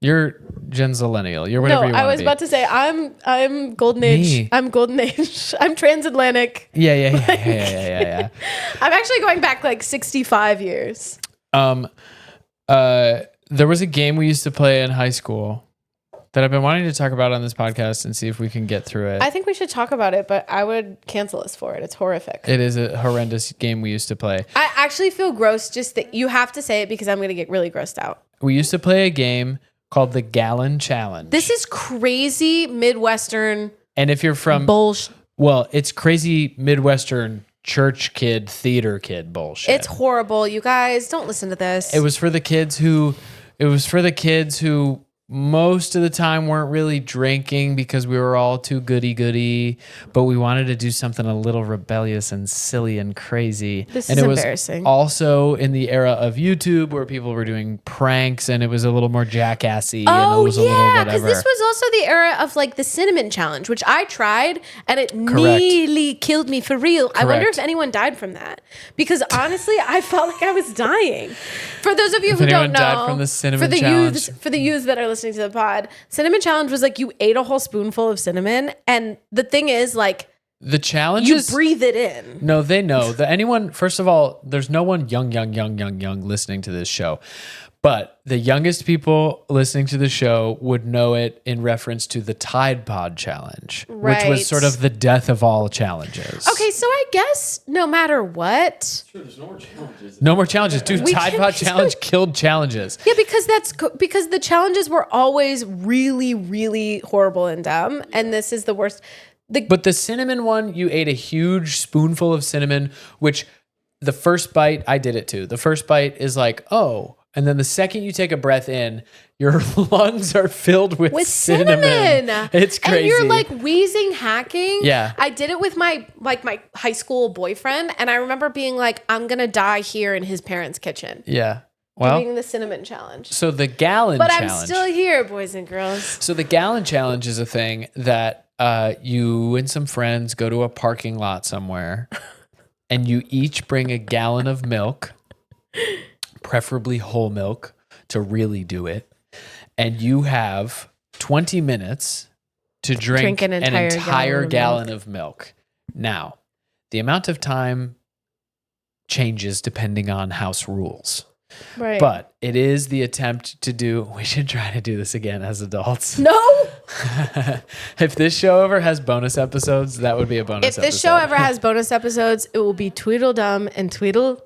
You're Gen Zillennial. You're whatever you want I was about to say I'm golden age. Me. I'm golden age. I'm transatlantic. Yeah. I'm actually going back like 65 years. There was a game we used to play in high school that I've been wanting to talk about on this podcast and see if we can get through it. I think we should talk about it, but I would cancel us for it. It's horrific. It is a horrendous game we used to play. I actually feel gross just that you have to say it because I'm going to get really grossed out. We used to play a game called the Gallon Challenge. This is crazy Midwestern and if you're from bullshit. well, it's crazy Midwestern church kid, theater kid bullshit. It's horrible. You guys don't listen to this. It was for the kids who most of the time weren't really drinking because we were all too goody, but we wanted to do something a little rebellious and silly and crazy. This and is it was embarrassing. also in the era of YouTube where people were doing pranks and it was a little more jackassy and it Oh was a little yeah, because whatever. this was also the era of like the cinnamon challenge, which I tried and it nearly killed me for real. I wonder Correct. if anyone died from that because honestly, I felt like I was dying. For those of you who anyone don't know, died from the cinnamon for the challenge. youths, for the youths that are listening to the pod, cinnamon challenge was like you ate a whole spoonful of cinnamon, and the thing is like The challenge you is breathe it in. No, they know. First of all, there's no one young listening to this show. But the youngest people listening to the show would know it in reference to the Tide Pod Challenge, which Right. was sort of the death of all challenges. Okay, so I guess no matter what, No more challenges. Dude, We Tide can- Pod Challenge killed challenges. yeah, because because the challenges were always really, really horrible and dumb, and this is the worst. But the cinnamon one, you ate a huge spoonful of cinnamon, which the first bite, I did it too. The first bite is like, oh. And then the second you take a breath in, your lungs are filled with cinnamon. It's crazy. And you're like wheezing, hacking. Yeah. I did it with my high school boyfriend, and I remember being like, I'm gonna die here in his parents' kitchen. Yeah. Well, Doing the cinnamon challenge. so the gallon But challenge. I'm still here, boys and girls. So the gallon challenge is a thing that you and some friends go to a parking lot somewhere and you each bring a gallon of milk, preferably whole milk to really do it. And you have 20 minutes to drink an entire gallon of milk. Now, the amount of time changes depending on house rules. Right. But it is the attempt to do, we should try to do this again as adults. No. If this show ever has bonus episodes, that would be a bonus If this show ever has bonus episodes, it will be Tweedledum and Tweedle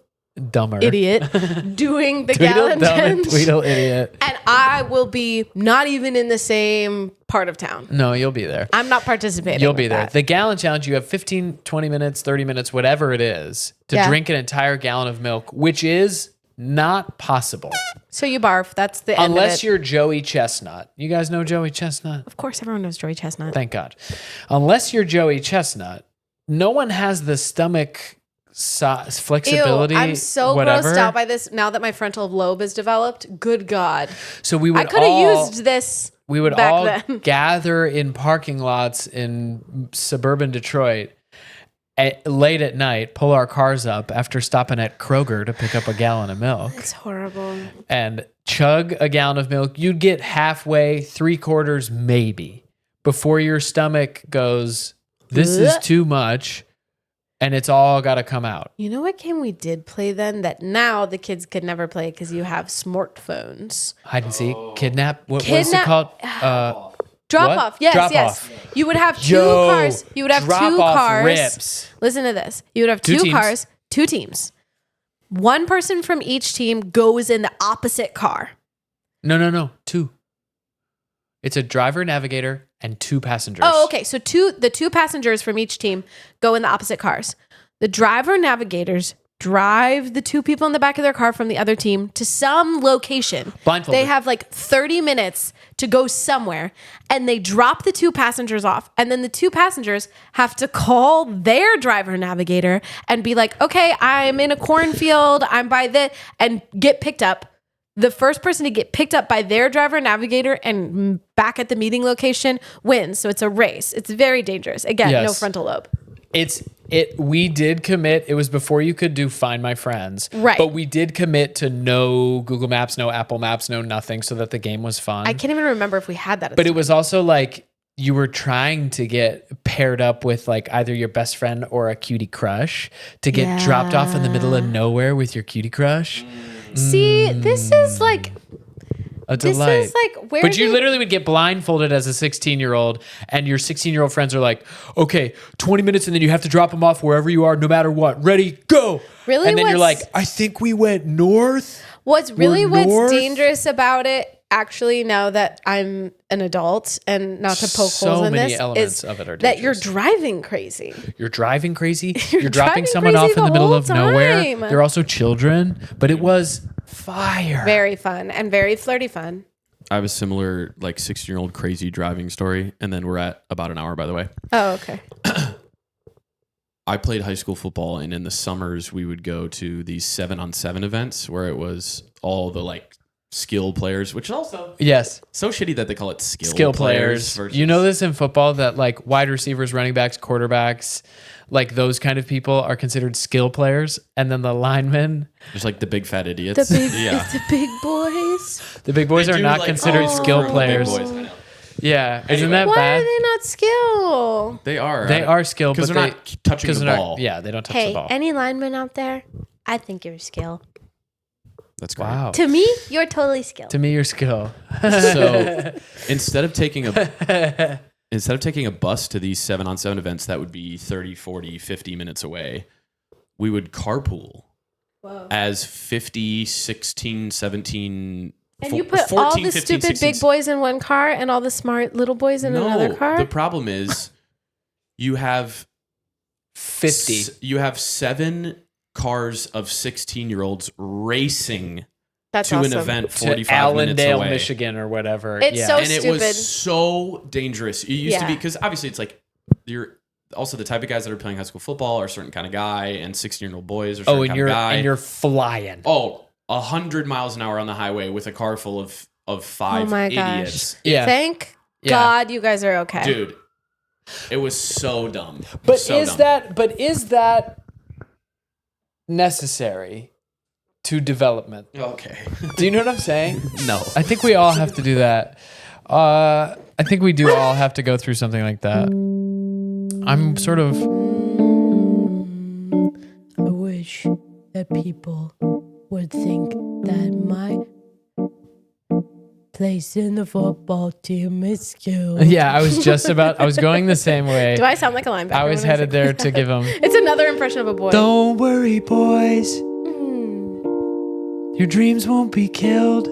Dumber. Idiot doing the Tweedledum gallon and Tweedle Idiot. and I will be not even in the same part of town. No, you'll be there. I'm not participating. You'll be with there. that. The gallon challenge, you have 15, 20 minutes, 30 minutes, whatever it is, to Yeah. drink an entire gallon of milk, which is not possible. So you barf. That's the end Unless of it. you're Joey Chestnut. You guys know Joey Chestnut? Of course, everyone knows Joey Chestnut. Thank God. Unless you're Joey Chestnut, no one has the stomach flexibility. Ew, I'm so whatever. grossed out by this now that my frontal lobe is developed. Good God. So we would I could have used this We would back all then. gather in parking lots in suburban Detroit late at night, pull our cars up after stopping at Kroger to pick up a gallon of milk It's horrible. and chug a gallon of milk. You'd get halfway, 3/4 maybe, before your stomach goes, this is too much, and it's all got to come out. You know what game we did play then that now the kids could never play because you have smartphones? Hide and seek, kidnap. What was it called? Drop What? off. Yes, Drop yes. off. You would have two Yo, cars. You would have drop two off cars. rips. Listen to this. You would have Two two teams. cars, two teams. One person from each team goes in the opposite car. No. 2. It's a driver, navigator, and 2 passengers. Oh, okay. So the two passengers from each team go in the opposite cars. The driver navigators drive the 2 people in the back of their car from the other team to some location. Blindfolded. They have like 30 minutes to go somewhere, and they drop the 2 passengers off. And then the 2 passengers have to call their driver navigator and be like, okay, I'm in a cornfield, I'm by and get picked up. The first person to get picked up by their driver navigator and back at the meeting location wins. So it's a race. It's very dangerous. Again, no Yes. frontal lobe. We did commit. It was before you could do Find My Friends. Right. But we did commit to no Google Maps, no Apple Maps, no nothing, so that the game was fun. I can't even remember if we had that. But it was also like you were trying to get paired up with like either your best friend or a cutie crush to get dropped off in the middle of nowhere with your cutie crush. See, this is like A this delight. is like where But you do- literally would get blindfolded as a 16-year-old, and your 16-year-old friends are like, okay, 20 minutes, and then you have to drop them off wherever you are, no matter what. Ready, go. Really, And then you're like, what's- I think we went north. what's we're north. dangerous about it, actually, now that I'm an adult and not to poke So holes in many this, elements is of it are that you're dangerous. driving crazy. You're driving crazy. You're You're dropping driving someone crazy off in the the middle whole of nowhere. time. They're also children, but it was fire. Very fun and very flirty fun. I have a similar like 16-year-old crazy driving story, and then we're at about an hour, by the way. Oh, okay. I played high school football, and in the summers we would go to these 7-on-7 events where it was all the like skill players, which is also Yes. so shitty that they call it skill Players. versus- You know this in football that like wide receivers, running backs, quarterbacks, like those kind of people are considered skill players, and then the linemen, Just like the big fat idiots. Yeah. It's the big boys. the big boys, They are do, not like, considered all skill the big players. boys, I know. Yeah, isn't that Why bad? are they not skill? They are. They are skill, because but they're they not touching the they're ball. Not, yeah, they don't touch Hey, the ball. any lineman out there? I think you're skill. That's great. Wow. To me, you're totally skill. To me, you're skill. So instead of taking a bus to these 7-on-7 events that would be 30, 40, 50 minutes away, we would carpool as 50, 16, 17, And fo- you put 14, all the 15, stupid 16. big boys in one car and all the smart little boys in another car? The problem is you have 50. You have 7 cars of 16-year-olds racing That's to awesome. an event To 45 minutes Allendale, away. Michigan, or whatever. It's yeah. so And it stupid. was so dangerous. It used to be Yeah. because obviously it's like you're also the type of guys that are playing high school football are a certain kind of guy, and 16-year-old boys are a certain and kind you're of guy. and you're flying. 100 miles an hour on the highway with a car full of 5 Oh my idiots. gosh. Yeah. Thank Yeah. God you guys are okay. Dude, it was so dumb. It But was so is dumb. that necessary to development? Okay. Do you know what I'm saying? No. I think we all have to do that. I think we do all have to go through something like that. I'm sort of I wish that people would think that my place in the football team is skilled. Yeah, I was going the same way. Do I sound like a linebacker? I was when headed say there that? to give him. It's another impression of a boy. Don't worry, boys. Mm. Your dreams won't be killed.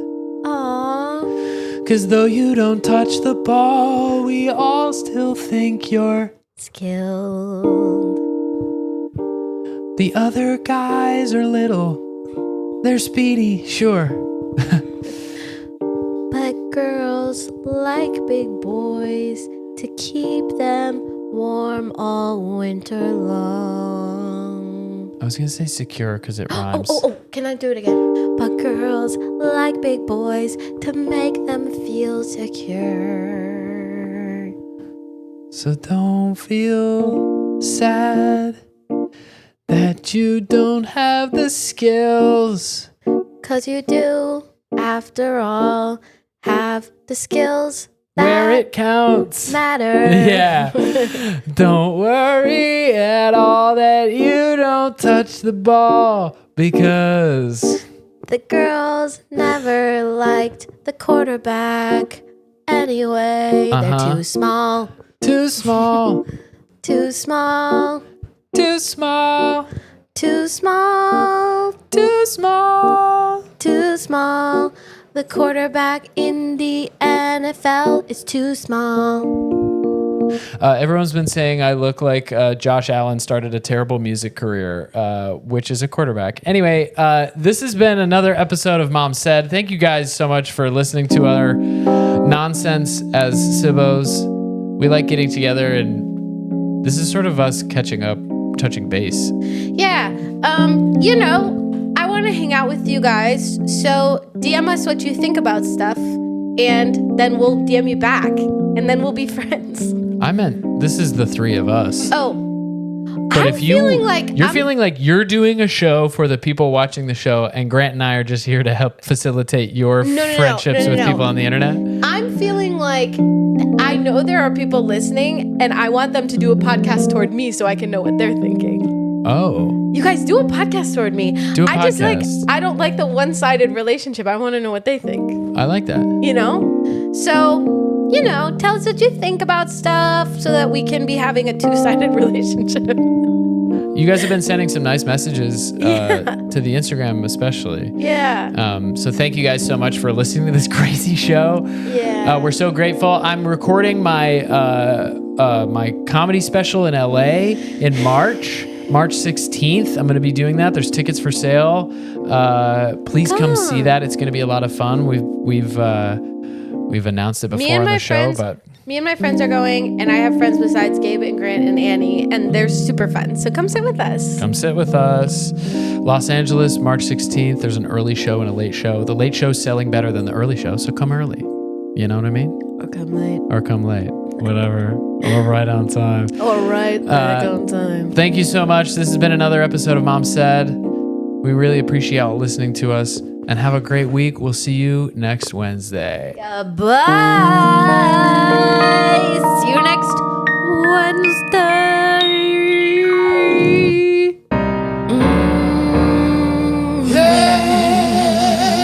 Aww. 'Cause though you don't touch the ball, we all still think you're Skilled. The other guys are little. They're speedy, sure. But girls like big boys to keep them warm all winter long. I was gonna say secure because it rhymes. Oh, can I do it again? But girls like big boys to make them feel secure. So don't feel sad that you don't have the skills. 'Cause you do, after all, have the skills Where that it counts. matter. Yeah. Don't worry at all that you don't touch the ball because The girls never liked the quarterback. Anyway, they're too small. too small, Too small. too small, Too small. too small. Too small. The quarterback in the NFL is too small. Everyone's been saying I look like Josh Allen started a terrible music career, which is a quarterback. Anyway, this has been another episode of Mom Said. Thank you guys so much for listening to our nonsense as Sibos. We like getting together, and this is sort of us catching up, touching base. Yeah. I want to hang out with you guys. So DM us what you think about stuff, and then we'll DM you back, and then we'll be friends. I meant this is the three of us. Oh. But if you're I'm- feeling like you're doing a show for the people watching the show, and Grant and I are just here to help facilitate your friendships with people on the internet. I'm feeling like I know there are people listening, and I want them to do a podcast toward me so I can know what they're thinking. Oh, You guys do a podcast toward me. Do a I just podcast. I don't like the one-sided relationship. I want to know what they think. I like that. So, tell us what you think about stuff so that we can be having a two-sided relationship. You guys have been sending some nice messages to the Instagram, especially. Yeah. So thank you guys so much for listening to this crazy show. Yeah. We're so grateful. I'm recording my my comedy special in LA in March 16th. I'm going to be doing that. There's tickets for sale. Please come see that. It's going to be a lot of fun. We've announced it before on the show, but me and my friends are going, and I have friends besides Gabe and Grant and Annie, and they're super fun. So come sit with us. come sit with us. Los Angeles, March 16th. There's an early show and a late show. The late show's selling better than the early show, so come early. You know what I mean? Or come late. Or come late. Whatever. Or right on time. Or right back on time. Thank you so much. This has been another episode of Mom Said. We really appreciate y'all listening to us, and have a great week. We'll see you next Wednesday. Bye. See you next Wednesday.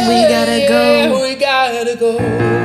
We gotta go. We gotta go.